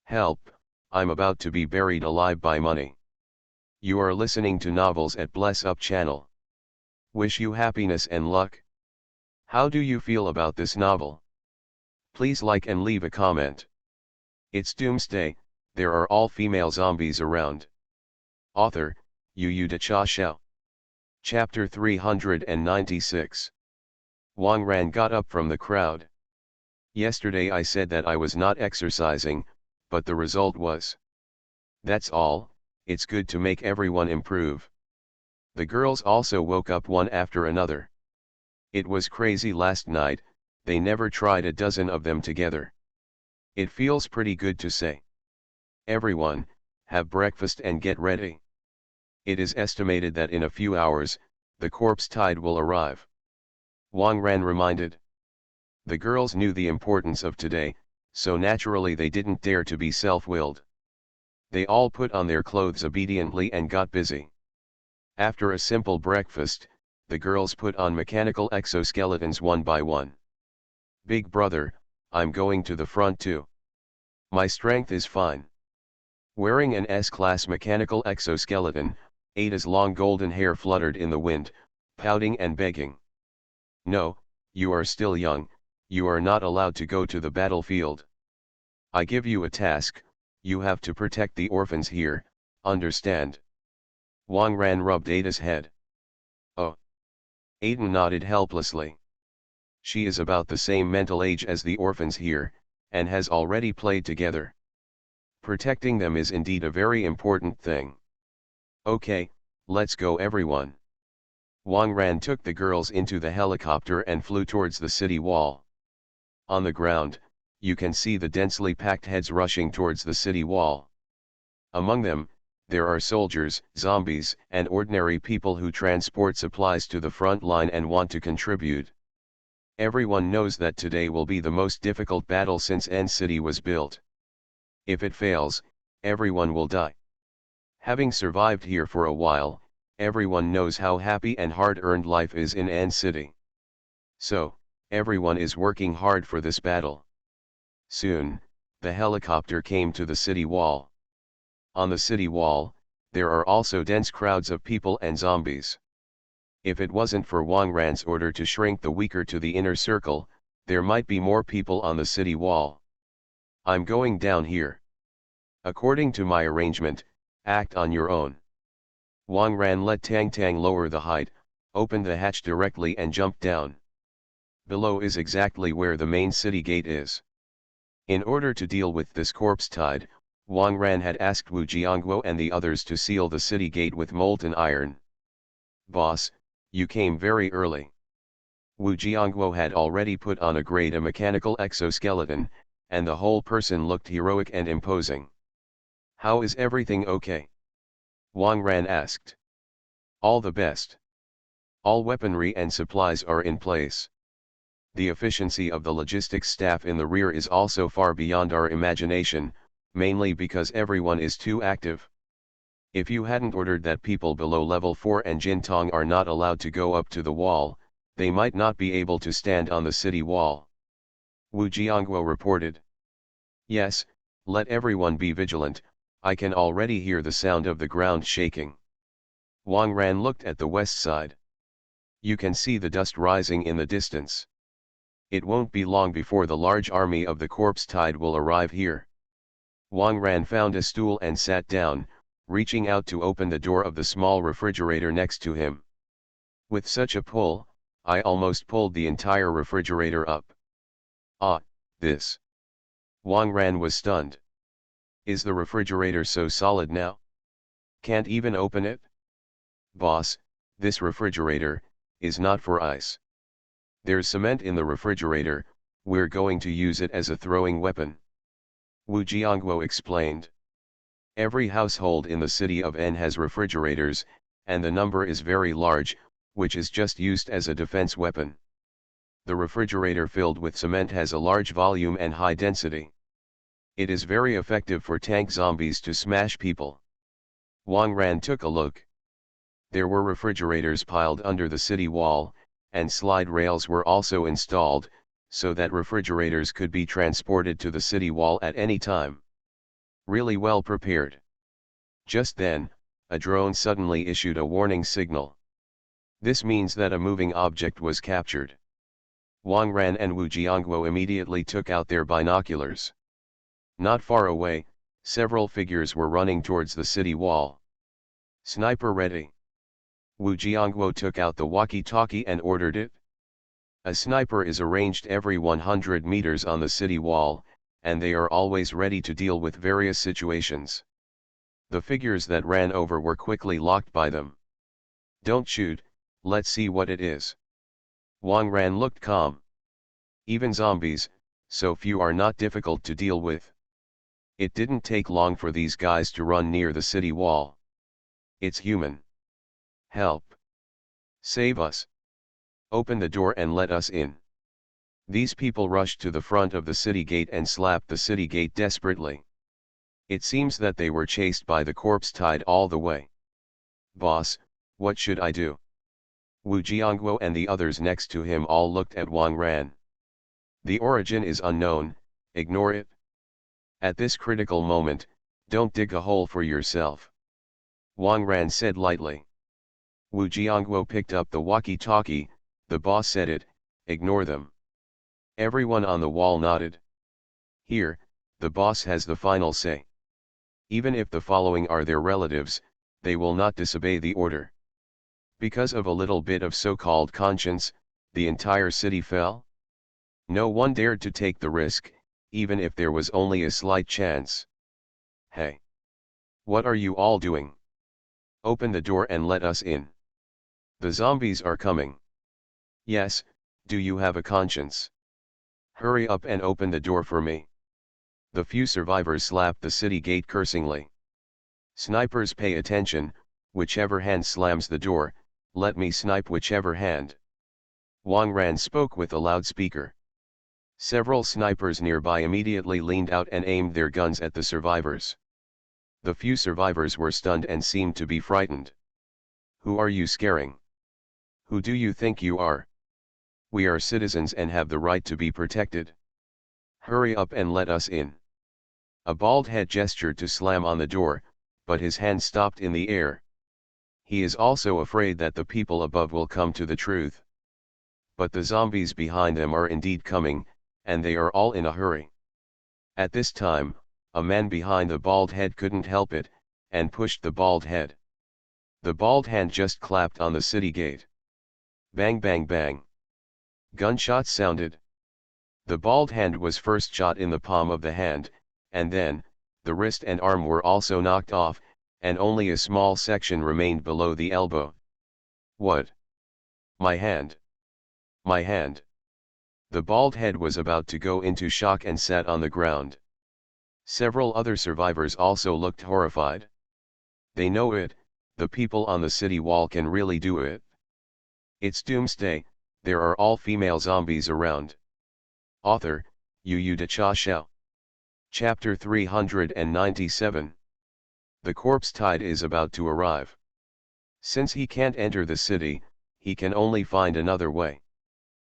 Help, I'm about to be buried alive by money. You are listening to Novels at Bless Up channel. Wish you happiness and luck. How do you feel about this novel? Please like and leave a comment. It's Doomsday, there are all female zombies around. Author, Yu Cha Xiao. Chapter 396. Wang Ran got up from the crowd. Yesterday I said that I was not exercising, but the result was. That's all, it's good to make everyone improve. The girls also woke up one after another. It was crazy last night, they never tried a dozen of them together. It feels pretty good to say. Everyone, have breakfast and get ready. It is estimated that in a few hours, the corpse tide will arrive. Wang Ran reminded. The girls knew the importance of today, so naturally they didn't dare to be self-willed. They all put on their clothes obediently and got busy. After a simple breakfast, the girls put on mechanical exoskeletons one by one. Big brother, I'm going to the front too. My strength is fine. Wearing an S-class mechanical exoskeleton, Ada's long golden hair fluttered in the wind, pouting and begging. No, you are still young, you are not allowed to go to the battlefield. I give you a task, you have to protect the orphans here, understand? Wang Ran rubbed Ada's head. Oh. Ada nodded helplessly. She is about the same mental age as the orphans here, and has already played together. Protecting them is indeed a very important thing. Okay, let's go everyone. Wang Ran took the girls into the helicopter and flew towards the city wall. On the ground, you can see the densely packed heads rushing towards the city wall. Among them, there are soldiers, zombies, and ordinary people who transport supplies to the front line and want to contribute. Everyone knows that today will be the most difficult battle since N City was built. If it fails, everyone will die. Having survived here for a while, everyone knows how happy and hard-earned life is in N City. So, everyone is working hard for this battle. Soon, the helicopter came to the city wall. On the city wall, there are also dense crowds of people and zombies. If it wasn't for Wang Ran's order to shrink the weaker to the inner circle, there might be more people on the city wall. I'm going down here. According to my arrangement, act on your own. Wang Ran let Tang Tang lower the height, opened the hatch directly and jumped down. Below is exactly where the main city gate is. In order to deal with this corpse tide, Wang Ran had asked Wu Jiangguo and the others to seal the city gate with molten iron. Boss, you came very early. Wu Jiangguo had already put on a mechanical exoskeleton, and the whole person looked heroic and imposing. How is everything okay? Wang Ran asked. All the best. All weaponry and supplies are in place. The efficiency of the logistics staff in the rear is also far beyond our imagination, mainly because everyone is too active. If you hadn't ordered that people below level 4 and Jintong are not allowed to go up to the wall, they might not be able to stand on the city wall. Wu Jiangguo reported. Yes, let everyone be vigilant, I can already hear the sound of the ground shaking. Wang Ran looked at the west side. You can see the dust rising in the distance. It won't be long before the large army of the corpse tide will arrive here. Wang Ran found a stool and sat down, reaching out to open the door of the small refrigerator next to him. With such a pull, I almost pulled the entire refrigerator up. Ah, this. Wang Ran was stunned. Is the refrigerator so solid now? Can't even open it? Boss, this refrigerator is not for ice. There's cement in the refrigerator, we're going to use it as a throwing weapon. Wu Jiangguo explained. Every household in the city of N has refrigerators, and the number is very large, which is just used as a defense weapon. The refrigerator filled with cement has a large volume and high density. It is very effective for tank zombies to smash people. Wang Ran took a look. There were refrigerators piled under the city wall, and slide rails were also installed, so that refrigerators could be transported to the city wall at any time. Really well prepared. Just then, a drone suddenly issued a warning signal. This means that a moving object was captured. Wang Ran and Wu Jiangguo immediately took out their binoculars. Not far away, several figures were running towards the city wall. Sniper ready. Wu Jiangguo took out the walkie-talkie and ordered it. A sniper is arranged every 100 meters on the city wall, and they are always ready to deal with various situations. The figures that ran over were quickly locked by them. Don't shoot, let's see what it is. Wang Ran looked calm. Even zombies, so few, are not difficult to deal with. It didn't take long for these guys to run near the city wall. It's human. Help. Save us. Open the door and let us in. These people rushed to the front of the city gate and slapped the city gate desperately. It seems that they were chased by the corpse tide all the way. Boss, what should I do? Wu Jiangguo and the others next to him all looked at Wang Ran. The origin is unknown, ignore it. At this critical moment, don't dig a hole for yourself. Wang Ran said lightly. Wu Jiangguo picked up the walkie-talkie. The boss said it, ignore them. Everyone on the wall nodded. Here, the boss has the final say. Even if the following are their relatives, they will not disobey the order. Because of a little bit of so-called conscience, the entire city fell? No one dared to take the risk, even if there was only a slight chance. Hey! What are you all doing? Open the door and let us in. The zombies are coming. Yes, do you have a conscience? Hurry up and open the door for me. The few survivors slapped the city gate cursingly. Snipers, pay attention, whichever hand slams the door, let me snipe whichever hand. Wang Ran spoke with a loudspeaker. Several snipers nearby immediately leaned out and aimed their guns at the survivors. The few survivors were stunned and seemed to be frightened. Who are you scaring? Who do you think you are? We are citizens and have the right to be protected. Hurry up and let us in. A bald head gestured to slam on the door, but his hand stopped in the air. He is also afraid that the people above will come to the truth. But the zombies behind them are indeed coming, and they are all in a hurry. At this time, a man behind the bald head couldn't help it, and pushed the bald head. The bald hand just clapped on the city gate. Bang bang bang. Gunshots sounded. The bald hand was first shot in the palm of the hand, and then, the wrist and arm were also knocked off, and only a small section remained below the elbow. What? My hand. My hand. The bald head was about to go into shock and sat on the ground. Several other survivors also looked horrified. They know it, the people on the city wall can really do it. It's Doomsday, there are all female zombies around. Author, Yu De Cha Xiao. Chapter 397. The corpse tide is about to arrive. Since he can't enter the city, he can only find another way.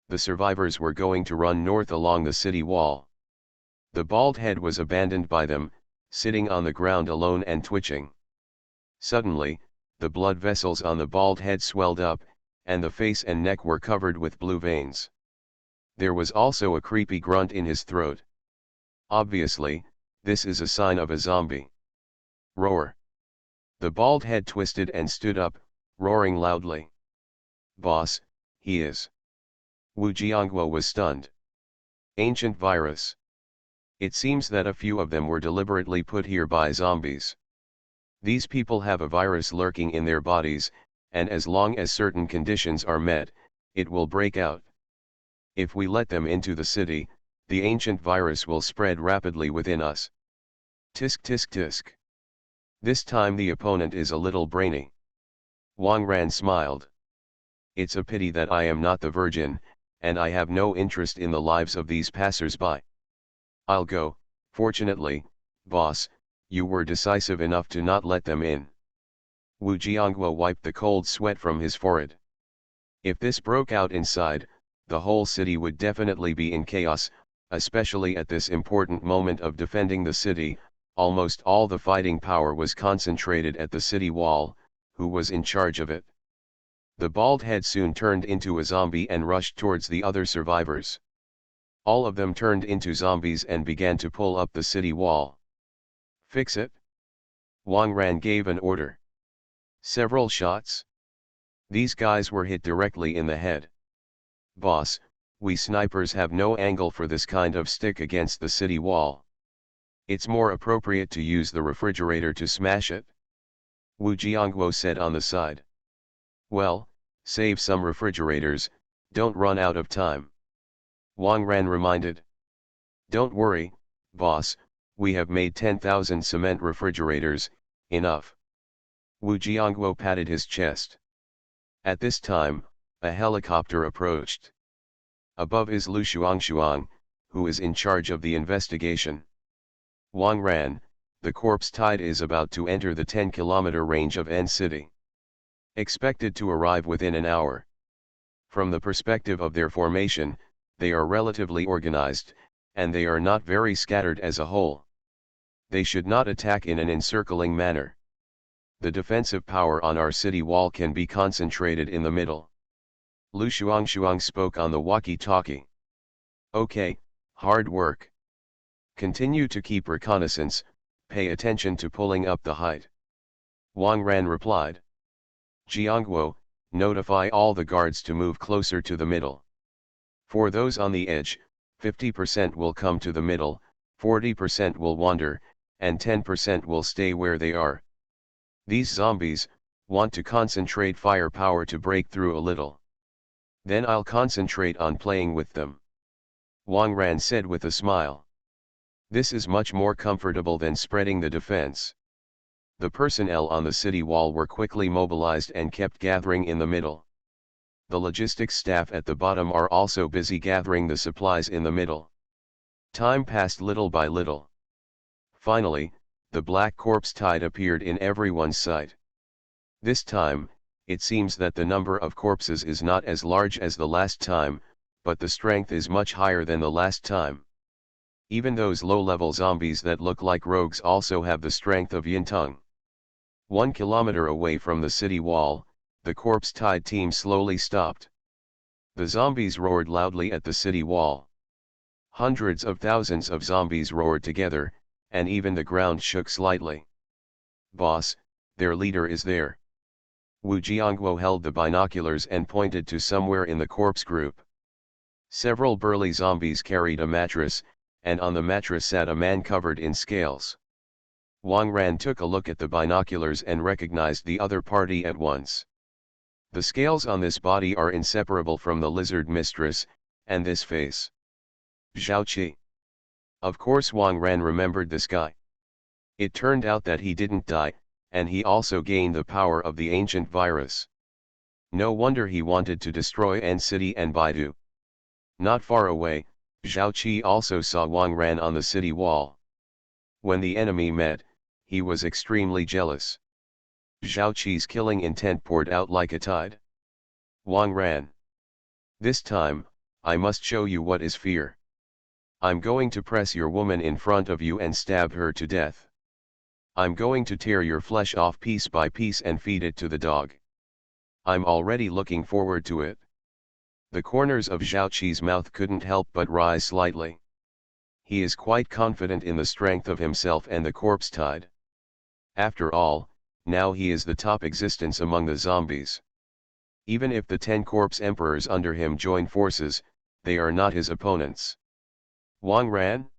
The survivors were going to run north along the city wall. The bald head was abandoned by them, sitting on the ground alone and twitching. Suddenly, the blood vessels on the bald head swelled up, and the face and neck were covered with blue veins. There was also a creepy grunt in his throat. Obviously, this is a sign of a zombie. Roar. The bald head twisted and stood up, roaring loudly. Boss, he is. Wu Jiangguo was stunned. Ancient virus. It seems that a few of them were deliberately put here by zombies. These people have a virus lurking in their bodies, and as long as certain conditions are met, it will break out. If we let them into the city, the ancient virus will spread rapidly within us. Tisk tisk tisk. This time the opponent is a little brainy. Wang Ran smiled. It's a pity that I am not the virgin, and I have no interest in the lives of these passers-by. I'll go, Fortunately, boss, you were decisive enough to not let them in. Wu Jiangguo wiped the cold sweat from his forehead. If this broke out inside, the whole city would definitely be in chaos, especially at this important moment of defending the city. Almost all the fighting power was concentrated at the city wall. Who was in charge of it? The bald head soon turned into a zombie and rushed towards the other survivors. All of them turned into zombies and began to pull up the city wall. Fix it? Wang Ran gave an order. Several shots. These guys were hit directly in the head. Boss, we snipers have no angle for this kind of stick against the city wall. It's more appropriate to use the refrigerator to smash it. Wu Jiangguo said on the side. Well, save some refrigerators, don't run out of time. Wang Ran reminded. Don't worry, boss, we have made 10,000 cement refrigerators, enough. Wu Jiangguo patted his chest. At this time, a helicopter approached. Above is Lu Shuangshuang, who is in charge of the investigation. Wang Ran, the corpse tide is about to enter the 10-kilometer range of N City. Expected to arrive within an hour. From the perspective of their formation, they are relatively organized, and they are not very scattered as a whole. They should not attack in an encircling manner. The defensive power on our city wall can be concentrated in the middle. Lu Shuangshuang spoke on the walkie-talkie. Okay, hard work. Continue to keep reconnaissance, pay attention to pulling up the height. Wang Ran replied. Jiangguo, notify all the guards to move closer to the middle. For those on the edge, 50% will come to the middle, 40% will wander, and 10% will stay where they are. These zombies want to concentrate firepower to break through a little. Then I'll concentrate on playing with them. Wang Ran said with a smile. This is much more comfortable than spreading the defense. The personnel on the city wall were quickly mobilized and kept gathering in the middle. The logistics staff at the bottom are also busy gathering the supplies in the middle. Time passed little by little. Finally, the black corpse tide appeared in everyone's sight. This time, it seems that the number of corpses is not as large as the last time, but the strength is much higher than the last time. Even those low-level zombies that look like rogues also have the strength of Yintung. 1 kilometer away from the city wall, the corpse tide team slowly stopped. The zombies roared loudly at the city wall. Hundreds of thousands of zombies roared together, and even the ground shook slightly. Boss, their leader is there. Wu Jiangguo held the binoculars and pointed to somewhere in the corpse group. Several burly zombies carried a mattress, and on the mattress sat a man covered in scales. Wang Ran took a look at the binoculars and recognized the other party at once. The scales on this body are inseparable from the lizard mistress, and this face. Zhao Qi. Of course Wang Ran remembered this guy. It turned out that he didn't die, and he also gained the power of the ancient virus. No wonder he wanted to destroy N City and Baidu. Not far away, Zhao Qi also saw Wang Ran on the city wall. When the enemy met, he was extremely jealous. Zhao Qi's killing intent poured out like a tide. Wang Ran. This time, I must show you what is fear. I'm going to press your woman in front of you and stab her to death. I'm going to tear your flesh off piece by piece and feed it to the dog. I'm already looking forward to it. The corners of Zhao Qi's mouth couldn't help but rise slightly. He is quite confident in the strength of himself and the corpse tide. After all, now he is the top existence among the zombies. Even if the 10 corpse emperors under him join forces, they are not his opponents. Wang Ran?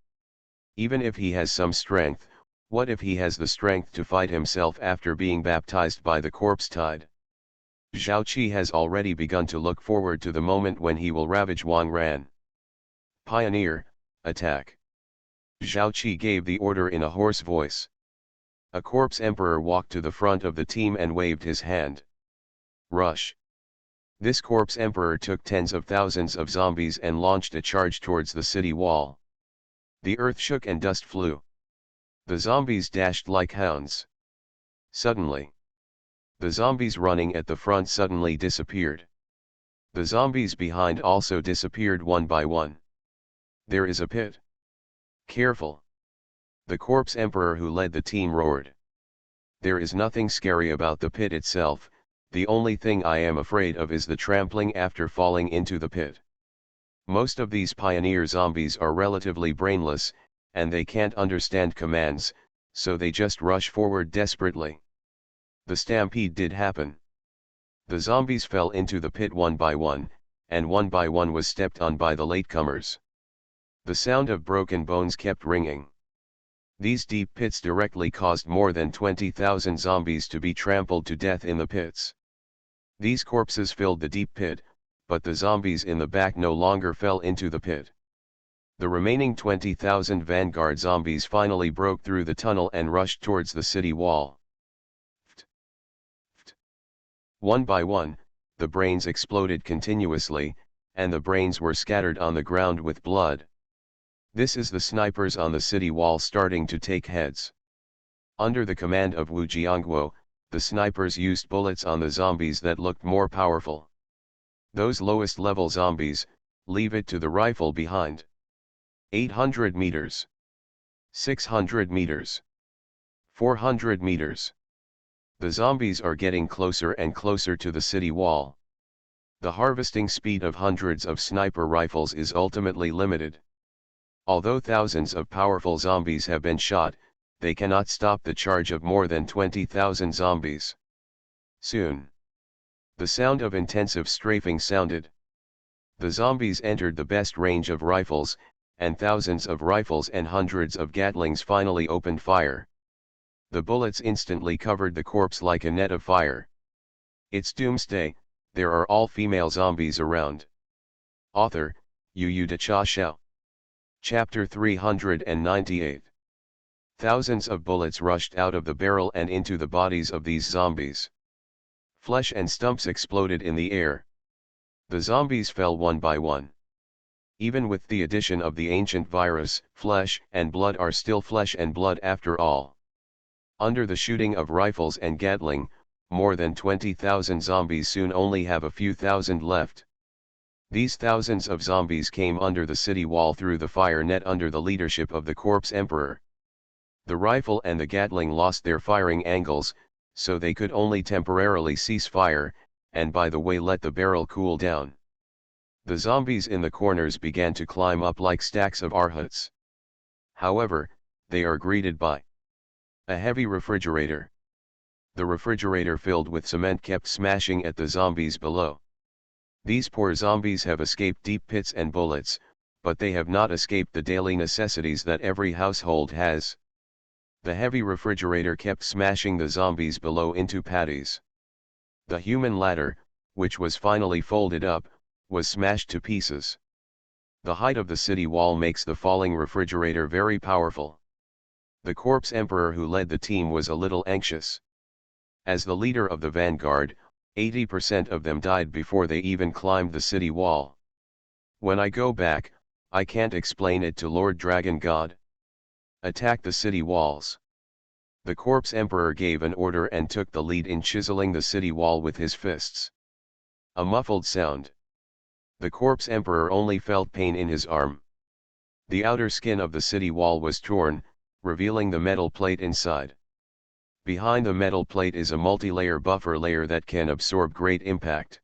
Even if he has some strength, what if he has the strength to fight himself after being baptized by the corpse tide? Zhao Qi has already begun to look forward to the moment when he will ravage Wang Ran. Pioneer, attack. Zhao Qi gave the order in a hoarse voice. A corpse emperor walked to the front of the team and waved his hand. Rush. This corpse emperor took tens of thousands of zombies and launched a charge towards the city wall. The earth shook and dust flew. The zombies dashed like hounds. Suddenly, the zombies running at the front suddenly disappeared. The zombies behind also disappeared one by one. There is a pit. Careful! The corpse emperor who led the team roared. There is nothing scary about the pit itself, the only thing I am afraid of is the trampling after falling into the pit. Most of these pioneer zombies are relatively brainless, and they can't understand commands, so they just rush forward desperately. The stampede did happen. The zombies fell into the pit one by one, and one by one was stepped on by the latecomers. The sound of broken bones kept ringing. These deep pits directly caused more than 20,000 zombies to be trampled to death in the pits. These corpses filled the deep pit, but the zombies in the back no longer fell into the pit. The remaining 20,000 vanguard zombies finally broke through the tunnel and rushed towards the city wall. One by one, the brains exploded continuously, and the brains were scattered on the ground with blood. This is the snipers on the city wall starting to take heads. Under the command of Wu Jiangguo, the snipers used bullets on the zombies that looked more powerful. Those lowest level zombies, leave it to the rifle behind. 800 meters. 600 meters. 400 meters. The zombies are getting closer and closer to the city wall. The harvesting speed of hundreds of sniper rifles is ultimately limited. Although thousands of powerful zombies have been shot, they cannot stop the charge of more than 20,000 zombies. Soon, the sound of intensive strafing sounded. The zombies entered the best range of rifles, and thousands of rifles and hundreds of Gatlings finally opened fire. The bullets instantly covered the corpse like a net of fire. It's Doomsday, there are all female zombies around. Author, Yu De Cha Xiao. Chapter 398. Thousands of bullets rushed out of the barrel and into the bodies of these zombies. Flesh and stumps exploded in the air. The zombies fell one by one. Even with the addition of the ancient virus, flesh and blood are still flesh and blood after all. Under the shooting of rifles and Gatling, more than 20,000 zombies soon only have a few thousand left. These thousands of zombies came under the city wall through the fire net under the leadership of the corpse emperor. The rifle and the Gatling lost their firing angles, so they could only temporarily cease fire, and by the way let the barrel cool down. The zombies in the corners began to climb up like stacks of arhuts. However, they are greeted by a heavy refrigerator. The refrigerator filled with cement kept smashing at the zombies below. These poor zombies have escaped deep pits and bullets, but they have not escaped the daily necessities that every household has. The heavy refrigerator kept smashing the zombies below into patties. The human ladder, which was finally folded up, was smashed to pieces. The height of the city wall makes the falling refrigerator very powerful. The corpse emperor who led the team was a little anxious. As the leader of the vanguard, 80% of them died before they even climbed the city wall. When I go back, I can't explain it to Lord Dragon God. Attack the city walls. The corpse emperor gave an order and took the lead in chiseling the city wall with his fists. A muffled sound. The corpse emperor only felt pain in his arm. The outer skin of the city wall was torn, revealing the metal plate inside. Behind the metal plate is a multi-layer buffer layer that can absorb great impact.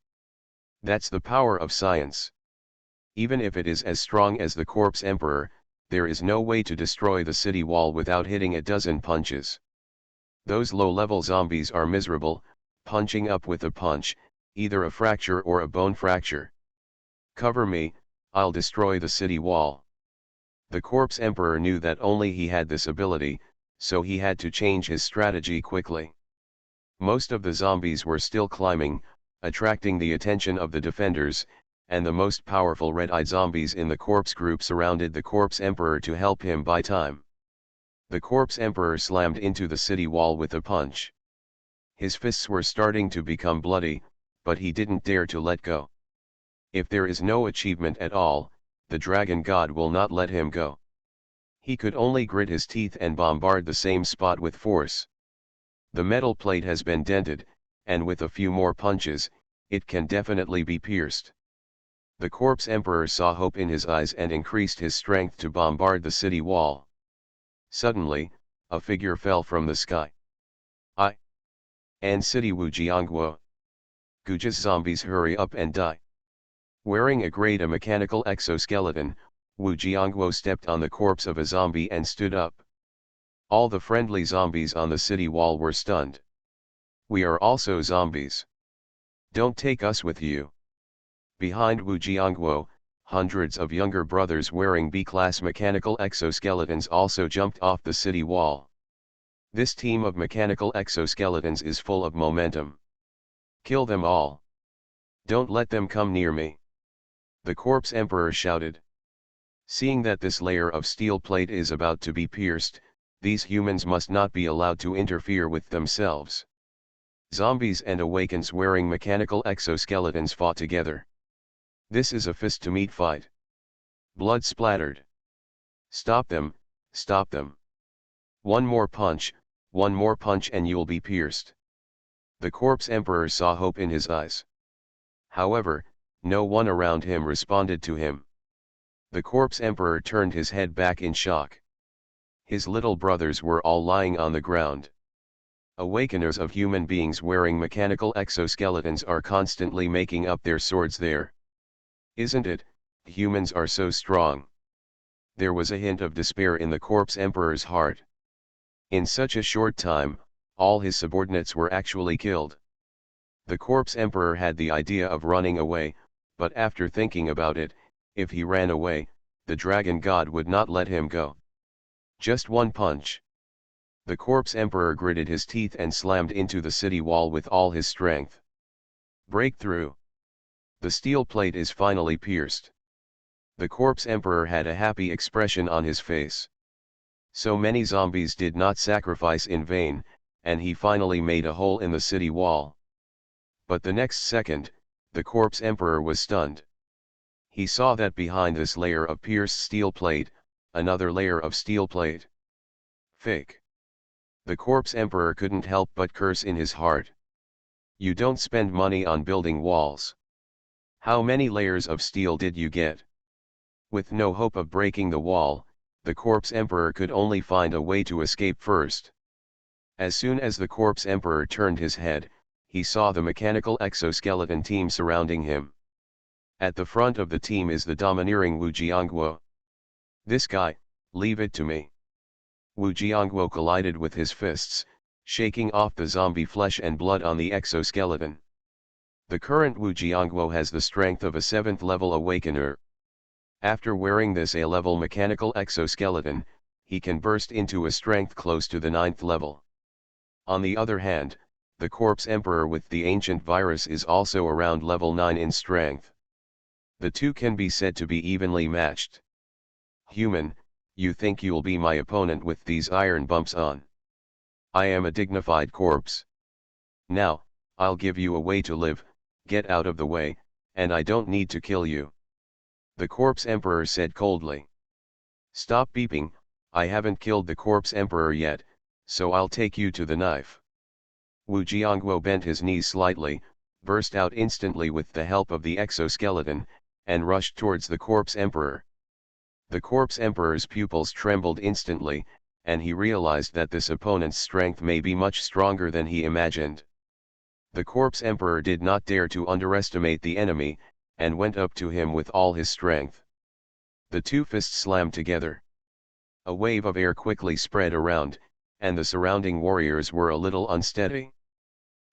That's the power of science. Even if it is as strong as the corpse emperor, there is no way to destroy the city wall without hitting a dozen punches. Those low-level zombies are miserable, punching up with a punch, either a fracture or a bone fracture. Cover me, I'll destroy the city wall. The corpse emperor knew that only he had this ability, so he had to change his strategy quickly. Most of the zombies were still climbing, attracting the attention of the defenders, and the most powerful red-eyed zombies in the corpse group surrounded the corpse emperor to help him buy time. The corpse emperor slammed into the city wall with a punch. His fists were starting to become bloody, but he didn't dare to let go. If there is no achievement at all, the dragon god will not let him go. He could only grit his teeth and bombard the same spot with force. The metal plate has been dented, and with a few more punches, it can definitely be pierced. The corpse emperor saw hope in his eyes and increased his strength to bombard the city wall. Suddenly, a figure fell from the sky. And city Wu Jiangguo. Guja's zombies hurry up and die. Wearing a mechanical exoskeleton, Wu Jiangguo stepped on the corpse of a zombie and stood up. All the friendly zombies on the city wall were stunned. We are also zombies. Don't take us with you. Behind Wu Jiangguo, hundreds of younger brothers wearing B-class mechanical exoskeletons also jumped off the city wall. This team of mechanical exoskeletons is full of momentum. Kill them all. Don't let them come near me. The corpse emperor shouted. Seeing that this layer of steel plate is about to be pierced, these humans must not be allowed to interfere with themselves. Zombies and awakens wearing mechanical exoskeletons fought together. This is a fist-to-meat fight. Blood splattered. Stop them, stop them. One more punch and you'll be pierced. The corpse emperor saw hope in his eyes. However, no one around him responded to him. The corpse emperor turned his head back in shock. His little brothers were all lying on the ground. Awakeners of human beings wearing mechanical exoskeletons are constantly making up their swords there. Isn't it? Humans are so strong. There was a hint of despair in the corpse emperor's heart. In such a short time, all his subordinates were actually killed. The corpse emperor had the idea of running away, but after thinking about it, if he ran away, the dragon god would not let him go. Just one punch. The corpse emperor gritted his teeth and slammed into the city wall with all his strength. Breakthrough. The steel plate is finally pierced. The corpse emperor had a happy expression on his face. So many zombies did not sacrifice in vain, and he finally made a hole in the city wall. But the next second, the corpse emperor was stunned. He saw that behind this layer of pierced steel plate, another layer of steel plate. Fake. The corpse emperor couldn't help but curse in his heart. You don't spend money on building walls. How many layers of steel did you get? With no hope of breaking the wall, the corpse emperor could only find a way to escape first. As soon as the corpse emperor turned his head, he saw the mechanical exoskeleton team surrounding him. At the front of the team is the domineering Wu Jiangguo. This guy, leave it to me. Wu Jiangguo collided with his fists, shaking off the zombie flesh and blood on the exoskeleton. The current Wu Jiangguo has the strength of a 7th level awakener. After wearing this A-level mechanical exoskeleton, he can burst into a strength close to the 9th level. On the other hand, the corpse emperor with the ancient virus is also around level 9 in strength. The two can be said to be evenly matched. Human, you think you'll be my opponent with these iron bumps on? I am a dignified corpse. Now, I'll give you a way to live, get out of the way, and I don't need to kill you. The corpse emperor said coldly. Stop beeping, I haven't killed the corpse emperor yet, so I'll take you to the knife. Wu Jiangguo bent his knees slightly, burst out instantly with the help of the exoskeleton, and rushed towards the corpse emperor. The corpse emperor's pupils trembled instantly, and he realized that this opponent's strength may be much stronger than he imagined. The corpse emperor did not dare to underestimate the enemy, and went up to him with all his strength. The two fists slammed together. A wave of air quickly spread around, and the surrounding warriors were a little unsteady.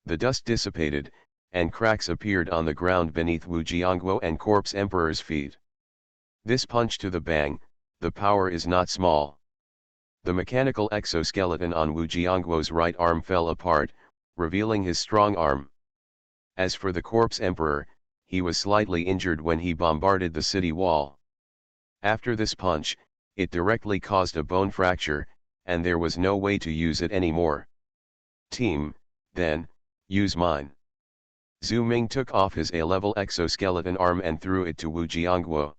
The dust dissipated, and cracks appeared on the ground beneath Wu Jiangguo and corpse emperor's feet. This punch to the bang, the power is not small. The mechanical exoskeleton on Wu Jiangguo's right arm fell apart, revealing his strong arm. As for the corpse emperor, he was slightly injured when he bombarded the city wall. After this punch, it directly caused a bone fracture, and there was no way to use it anymore. Team, then, use mine. Zhu Ming took off his A-level exoskeleton arm and threw it to Wu Jiangguo.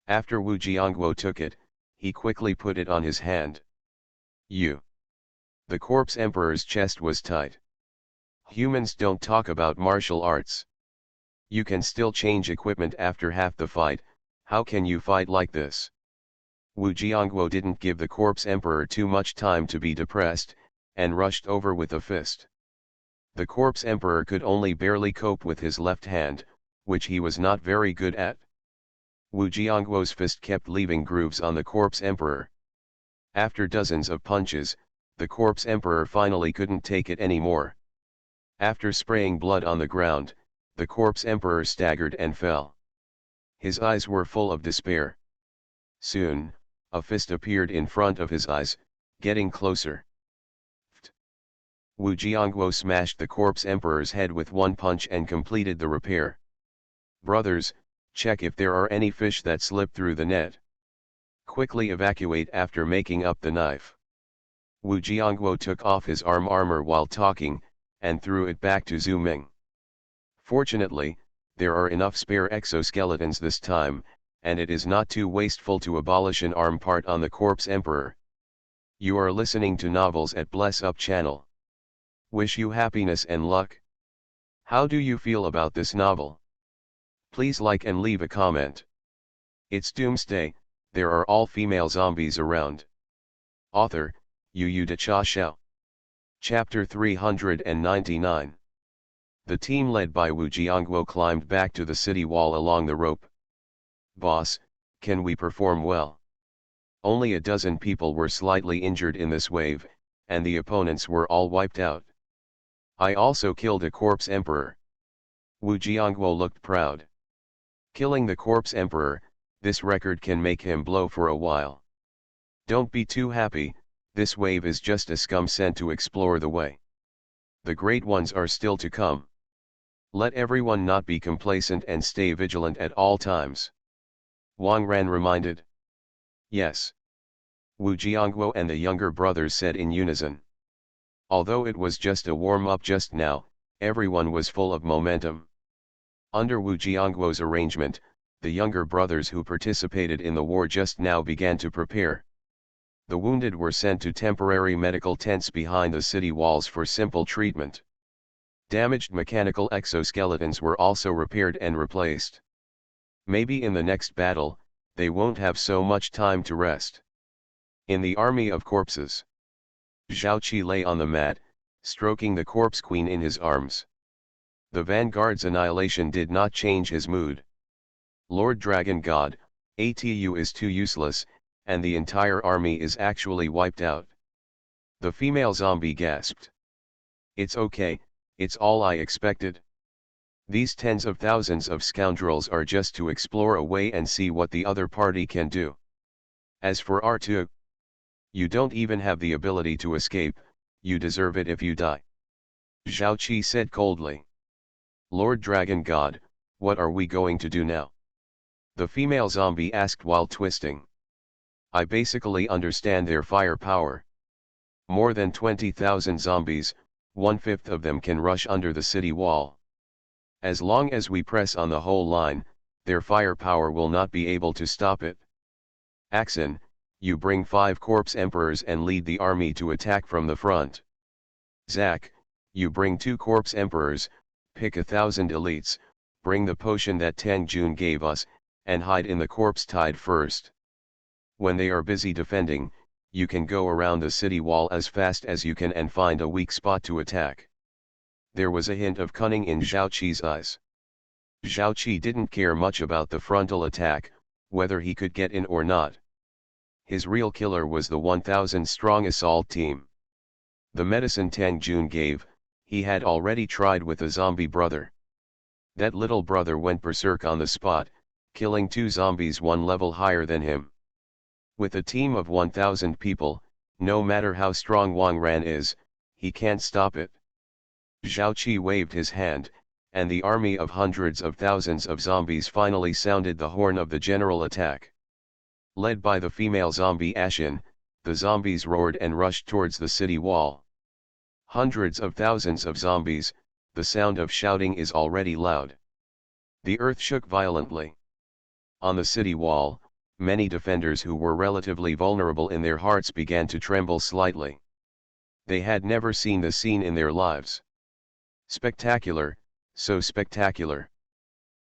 After Wu Jiangguo took it, he quickly put it on his hand. You. The corpse emperor's chest was tight. Humans don't talk about martial arts. You can still change equipment after half the fight, how can you fight like this? Wu Jiangguo didn't give the corpse emperor too much time to be depressed, and rushed over with a fist. The corpse emperor could only barely cope with his left hand, which he was not very good at. Wu Jiangguo's fist kept leaving grooves on the corpse emperor. After dozens of punches, the corpse emperor finally couldn't take it anymore. After spraying blood on the ground, the corpse emperor staggered and fell. His eyes were full of despair. Soon, a fist appeared in front of his eyes, getting closer. Wu Jiangguo smashed the corpse emperor's head with one punch and completed the repair. Brothers, check if there are any fish that slip through the net. Quickly evacuate after making up the knife. Wu Jiangguo took off his armor while talking, and threw it back to Zhu Ming. Fortunately, there are enough spare exoskeletons this time, and it is not too wasteful to abolish an arm part on the corpse emperor. You are listening to Novels at Bless Up channel. Wish you happiness and luck. How do you feel about this novel? Please like and leave a comment. It's Doomsday, there are all female zombies around. Author, Yu De Cha Xiao. Chapter 399. The team led by Wu Jiangguo climbed back to the city wall along the rope. Boss, can we perform well? Only a dozen people were slightly injured in this wave, and the opponents were all wiped out. I also killed a corpse emperor. Wu Jiangguo looked proud. Killing the corpse emperor, this record can make him blow for a while. Don't be too happy, this wave is just a scum sent to explore the way. The great ones are still to come. Let everyone not be complacent and stay vigilant at all times. Wang Ran reminded. Yes. Wu Jiangguo and the younger brothers said in unison. Although it was just a warm-up just now, everyone was full of momentum. Under Wu Jiangguo's arrangement, the younger brothers who participated in the war just now began to prepare. The wounded were sent to temporary medical tents behind the city walls for simple treatment. Damaged mechanical exoskeletons were also repaired and replaced. Maybe in the next battle, they won't have so much time to rest. In the army of corpses, Zhao Qi lay on the mat, stroking the corpse queen in his arms. The vanguard's annihilation did not change his mood. Lord Dragon God, ATU is too useless, and the entire army is actually wiped out. The female zombie gasped. It's okay, it's all I expected. These tens of thousands of scoundrels are just to explore a way and see what the other party can do. As for R2, you don't even have the ability to escape, you deserve it if you die. Zhao Qi said coldly. Lord Dragon God, what are we going to do now? The female zombie asked while twisting. I basically understand their firepower. More than 20,000 zombies, 1/5 of them can rush under the city wall. As long as we press on the whole line, their firepower will not be able to stop it. Axon, you bring 5 corpse emperors and lead the army to attack from the front. Zack, you bring 2 corpse emperors, pick 1,000 elites, bring the potion that Tang Jun gave us, and hide in the corpse tide first. When they are busy defending, you can go around the city wall as fast as you can and find a weak spot to attack. There was a hint of cunning in Zhao Qi's eyes. Zhao Qi didn't care much about the frontal attack, whether he could get in or not. His real killer was the 1,000-strong assault team. The medicine Tang Jun gave, he had already tried with a zombie brother. That little brother went berserk on the spot, killing 2 zombies 1 level higher than him. With a team of 1,000 people, no matter how strong Wang Ran is, he can't stop it. Zhao Qi waved his hand, and the army of hundreds of thousands of zombies finally sounded the horn of the general attack. Led by the female zombie Ashin, the zombies roared and rushed towards the city wall. Hundreds of thousands of zombies, the sound of shouting is already loud. The earth shook violently. On the city wall, many defenders who were relatively vulnerable in their hearts began to tremble slightly. They had never seen the scene in their lives. Spectacular, so spectacular.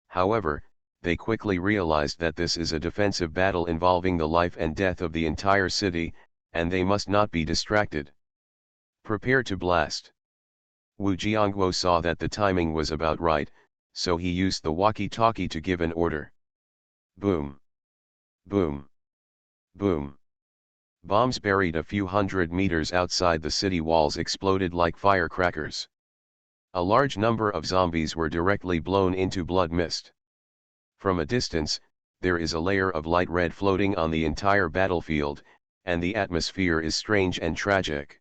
However, they quickly realized that this is a defensive battle involving the life and death of the entire city, and they must not be distracted. Prepare to blast. Wu Jiangguo saw that the timing was about right, so he used the walkie-talkie to give an order. Boom. Boom. Boom. Bombs buried a few hundred meters outside the city walls exploded like firecrackers. A large number of zombies were directly blown into blood mist. From a distance, there is a layer of light red floating on the entire battlefield, and the atmosphere is strange and tragic.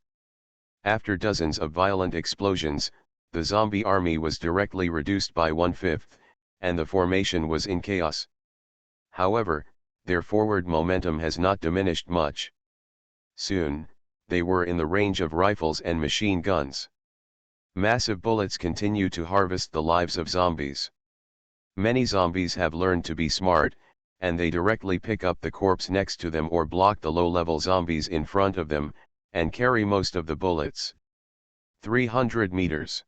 After dozens of violent explosions, the zombie army was directly reduced by 1/5, and the formation was in chaos. However, their forward momentum has not diminished much. Soon, they were in the range of rifles and machine guns. Massive bullets continue to harvest the lives of zombies. Many zombies have learned to be smart, and they directly pick up the corpse next to them or block the low-level zombies in front of them, and carry most of the bullets. 300 meters.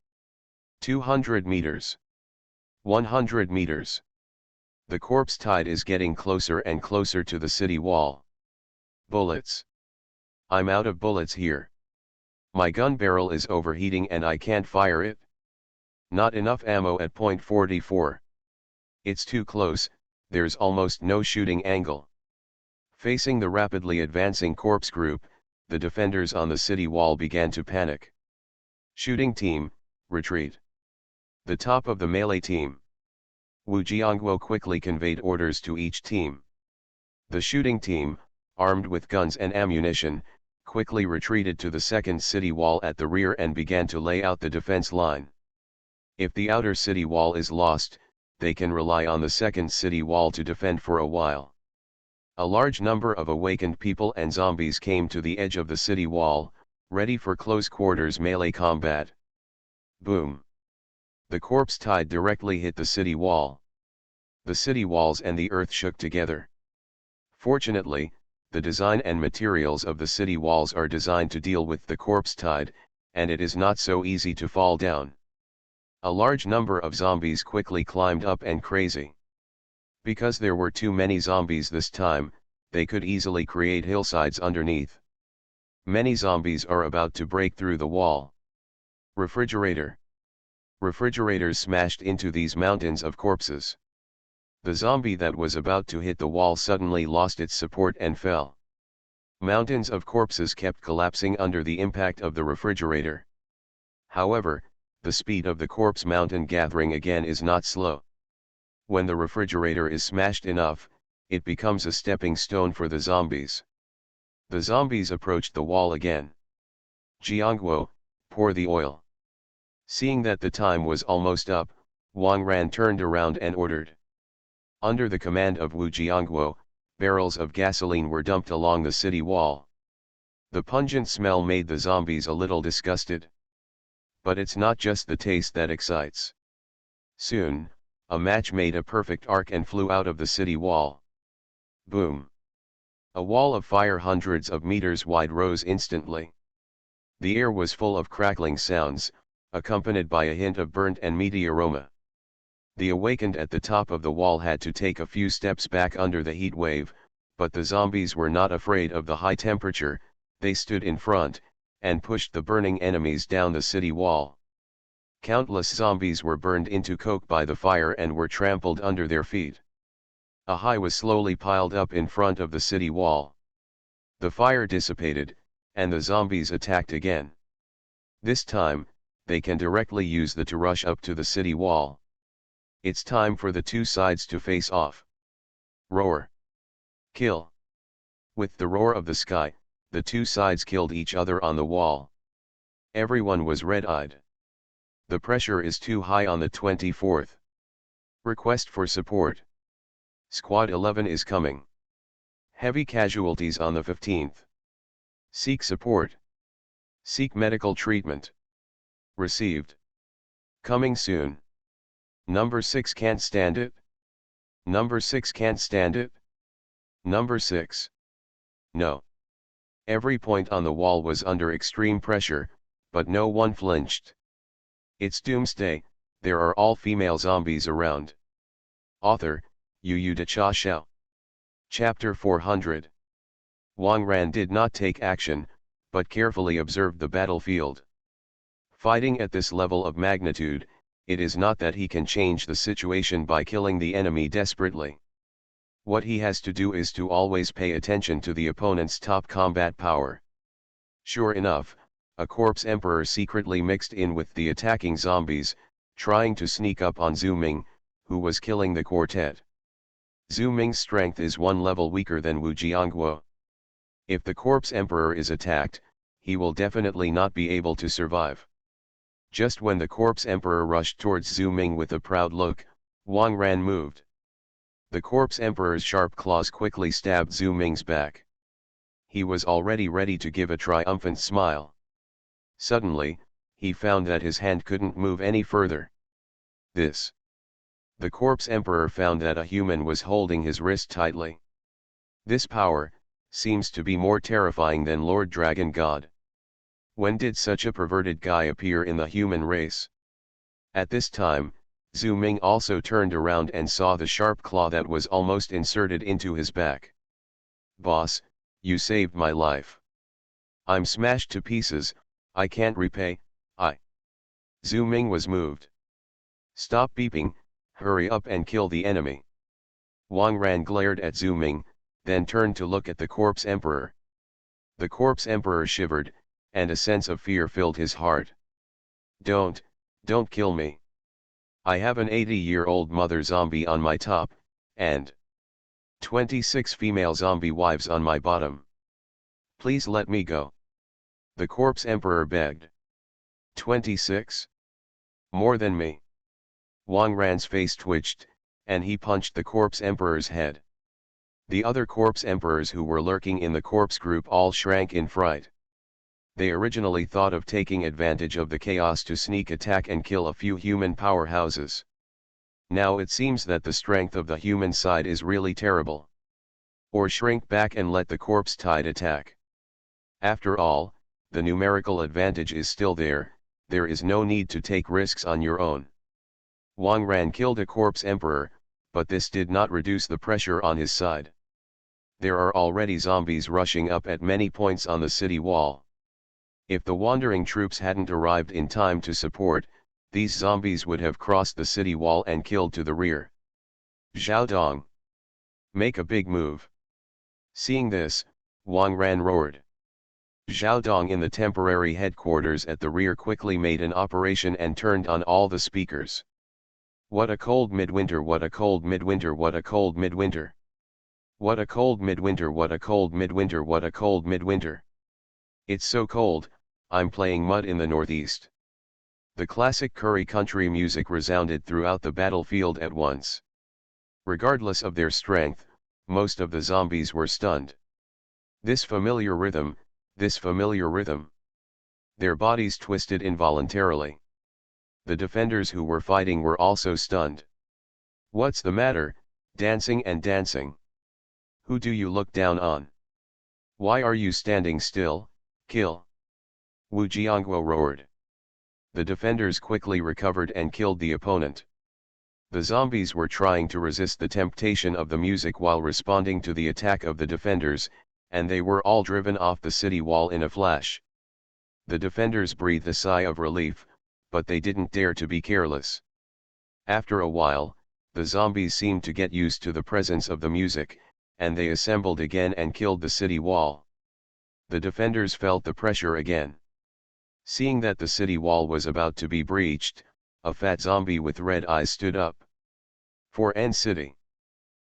200 meters. 100 meters. The corpse tide is getting closer and closer to the city wall. Bullets. I'm out of bullets here. My gun barrel is overheating and I can't fire it. Not enough ammo at point 44. It's too close, there's almost no shooting angle. Facing the rapidly advancing corpse group, the defenders on the city wall began to panic. Shooting team, retreat. The top of the melee team. Wu Jiangguo quickly conveyed orders to each team. The shooting team, armed with guns and ammunition, quickly retreated to the second city wall at the rear and began to lay out the defense line. If the outer city wall is lost, they can rely on the second city wall to defend for a while. A large number of awakened people and zombies came to the edge of the city wall, ready for close quarters melee combat. Boom. The corpse tide directly hit the city wall. The city walls and the earth shook together. Fortunately, the design and materials of the city walls are designed to deal with the corpse tide, and it is not so easy to fall down. A large number of zombies quickly climbed up and crazy. Because there were too many zombies this time, they could easily create hillsides underneath. Many zombies are about to break through the wall. Refrigerator. Refrigerators smashed into these mountains of corpses. The zombie that was about to hit the wall suddenly lost its support and fell. Mountains of corpses kept collapsing under the impact of the refrigerator. However, the speed of the corpse mountain gathering again is not slow. When the refrigerator is smashed enough, it becomes a stepping stone for the zombies. The zombies approached the wall again. Jiangguo, pour the oil. Seeing that the time was almost up, Wang Ran turned around and ordered. Under the command of Wu Jiangguo, barrels of gasoline were dumped along the city wall. The pungent smell made the zombies a little disgusted. But it's not just the taste that excites. Soon, a match made a perfect arc and flew out of the city wall. Boom! A wall of fire hundreds of meters wide rose instantly. The air was full of crackling sounds, accompanied by a hint of burnt and meaty aroma. The awakened at the top of the wall had to take a few steps back under the heat wave, but the zombies were not afraid of the high temperature. They stood in front, and pushed the burning enemies down the city wall. Countless zombies were burned into coke by the fire and were trampled under their feet. A high was slowly piled up in front of the city wall. The fire dissipated, and the zombies attacked again. This time, they can directly use the to rush up to the city wall. It's time for the two sides to face off. Roar. Kill. With the roar of the sky, the two sides killed each other on the wall. Everyone was red-eyed. The pressure is too high on the 24th. Request for support. Squad 11 is coming. Heavy casualties on the 15th. Seek support. Seek medical treatment. Received. Coming soon. Number 6 can't stand it. Number 6 can't stand it. Number 6. No. Every point on the wall was under extreme pressure, but no one flinched. It's Doomsday, there are all female zombies around. Author, Yu De Cha Xiao. Chapter 400. Wang Ran did not take action, but carefully observed the battlefield. Fighting at this level of magnitude, it is not that he can change the situation by killing the enemy desperately. What he has to do is to always pay attention to the opponent's top combat power. Sure enough, a corpse emperor secretly mixed in with the attacking zombies, trying to sneak up on Zhu Ming, who was killing the quartet. Zhu Ming's strength is one level weaker than Wu Jiangguo. If the corpse emperor is attacked, he will definitely not be able to survive. Just when the corpse emperor rushed towards Zhu Ming with a proud look, Wang Ran moved. The corpse emperor's sharp claws quickly stabbed Zhu Ming's back. He was already ready to give a triumphant smile. Suddenly, he found that his hand couldn't move any further. The corpse emperor found that a human was holding his wrist tightly. This power seems to be more terrifying than Lord Dragon God. When did such a perverted guy appear in the human race? At this time, Zhu Ming also turned around and saw the sharp claw that was almost inserted into his back. Boss, you saved my life. I'm smashed to pieces, I can't repay, Zhu Ming was moved. Stop beeping, hurry up and kill the enemy. Wang Ran glared at Zhu Ming, then turned to look at the corpse emperor. The corpse emperor shivered, and a sense of fear filled his heart. Don't kill me. I have an 80-year-old mother zombie on my top, and 26 female zombie wives on my bottom. Please let me go. The corpse emperor begged. 26? More than me. Wang Ran's face twitched, and he punched the corpse emperor's head. The other corpse emperors who were lurking in the corpse group all shrank in fright. They originally thought of taking advantage of the chaos to sneak attack and kill a few human powerhouses. Now it seems that the strength of the human side is really terrible. Or shrink back and let the corpse tide attack. After all, the numerical advantage is still there is no need to take risks on your own. Wang Ran killed a corpse emperor, but this did not reduce the pressure on his side. There are already zombies rushing up at many points on the city wall. If the wandering troops hadn't arrived in time to support, these zombies would have crossed the city wall and killed to the rear. Zhao Dong! Make a big move. Seeing this, Wang Ran roared. Zhao Dong in the temporary headquarters at the rear quickly made an operation and turned on all the speakers. What a cold midwinter, what a cold midwinter, what a cold midwinter. What a cold midwinter, what a cold midwinter, what a cold midwinter. It's so cold, I'm playing mud in the northeast. The classic curry country music resounded throughout the battlefield at once. Regardless of their strength, most of the zombies were stunned. This familiar rhythm. Their bodies twisted involuntarily. The defenders who were fighting were also stunned. What's the matter, dancing and dancing? Who do you look down on? Why are you standing still? Kill! Wu Jiangguo roared. The defenders quickly recovered and killed the opponent. The zombies were trying to resist the temptation of the music while responding to the attack of the defenders, and they were all driven off the city wall in a flash. The defenders breathed a sigh of relief, but they didn't dare to be careless. After a while, the zombies seemed to get used to the presence of the music, and they assembled again and killed the city wall. The defenders felt the pressure again. Seeing that the city wall was about to be breached, a fat zombie with red eyes stood up. For N City.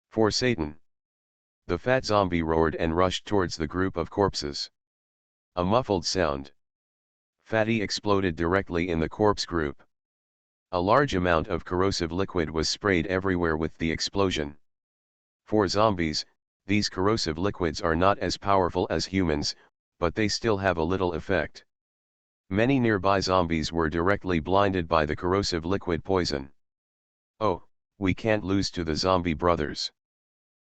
For Satan. The fat zombie roared and rushed towards the group of corpses. A muffled sound. Fatty exploded directly in the corpse group. A large amount of corrosive liquid was sprayed everywhere with the explosion. For zombies, these corrosive liquids are not as powerful as humans, but they still have a little effect. Many nearby zombies were directly blinded by the corrosive liquid poison. Oh, we can't lose to the zombie brothers.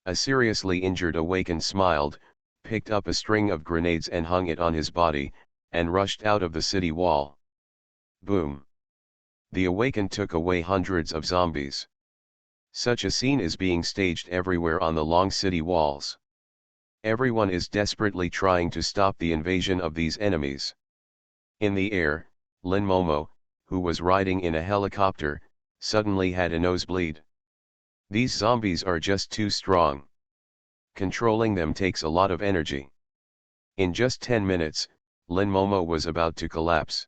A seriously injured awakened smiled, picked up a string of grenades and hung it on his body, and rushed out of the city wall. Boom! The awakened took away hundreds of zombies. Such a scene is being staged everywhere on the long city walls. Everyone is desperately trying to stop the invasion of these enemies. In the air, Lin Momo, who was riding in a helicopter, suddenly had a nosebleed. These zombies are just too strong. Controlling them takes a lot of energy. In just 10 minutes, Lin Momo was about to collapse.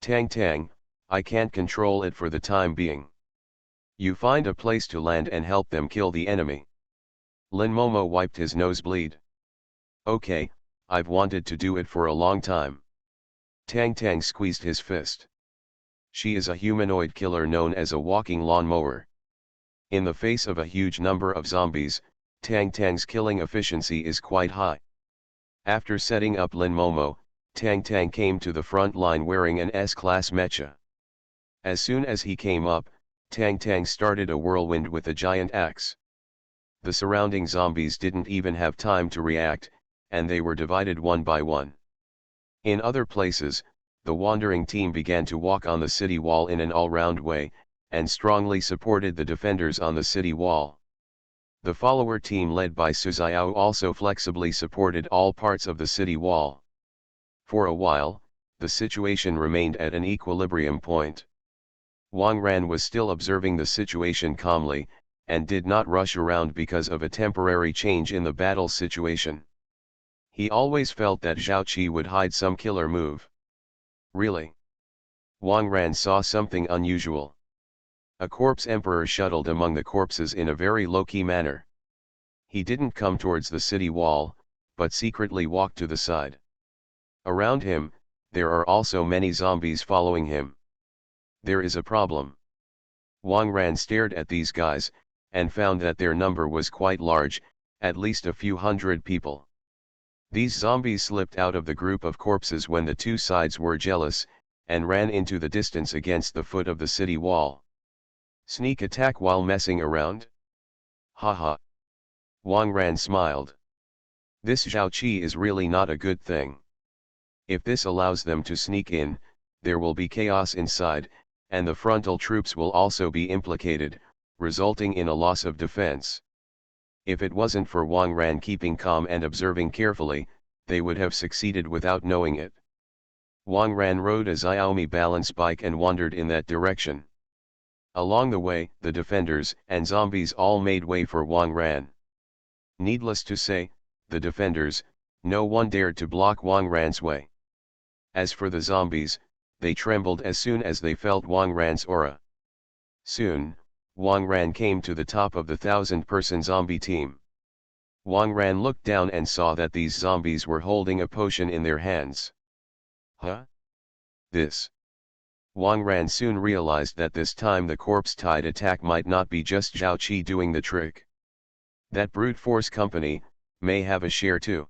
Tang Tang, I can't control it for the time being. You find a place to land and help them kill the enemy. Lin Momo wiped his nosebleed. Okay, I've wanted to do it for a long time. Tang Tang squeezed his fist. She is a humanoid killer known as a walking lawnmower. In the face of a huge number of zombies, Tang Tang's killing efficiency is quite high. After setting up Lin Momo, Tang Tang came to the front line wearing an S-class mecha. As soon as he came up, Tang Tang started a whirlwind with a giant axe. The surrounding zombies didn't even have time to react, and they were divided one by one. In other places, the wandering team began to walk on the city wall in an all-round way, and strongly supported the defenders on the city wall. The follower team led by Su Xiao also flexibly supported all parts of the city wall. For a while, the situation remained at an equilibrium point. Wang Ran was still observing the situation calmly, and did not rush around because of a temporary change in the battle situation. He always felt that Zhao Qi would hide some killer move. Really? Wang Ran saw something unusual. A corpse emperor shuttled among the corpses in a very low-key manner. He didn't come towards the city wall, but secretly walked to the side. Around him, there are also many zombies following him. There is a problem. Wang Ran stared at these guys, and found that their number was quite large, at least a few hundred people. These zombies slipped out of the group of corpses when the two sides were jealous, and ran into the distance against the foot of the city wall. Sneak attack while messing around? Haha. Wang Ran smiled. This Zhao Qi is really not a good thing. If this allows them to sneak in, there will be chaos inside, and the frontal troops will also be implicated, resulting in a loss of defense. If it wasn't for Wang Ran keeping calm and observing carefully, they would have succeeded without knowing it. Wang Ran rode a Xiaomi balance bike and wandered in that direction. Along the way, the defenders and zombies all made way for Wang Ran. Needless to say, the defenders, no one dared to block Wang Ran's way. As for the zombies, they trembled as soon as they felt Wang Ran's aura. Soon, Wang Ran came to the top of the 1,000-person zombie team. Wang Ran looked down and saw that these zombies were holding a potion in their hands. Huh? This. Wang Ran soon realized that this time the corpse-tide attack might not be just Zhao Qi doing the trick. That brute force company may have a share too.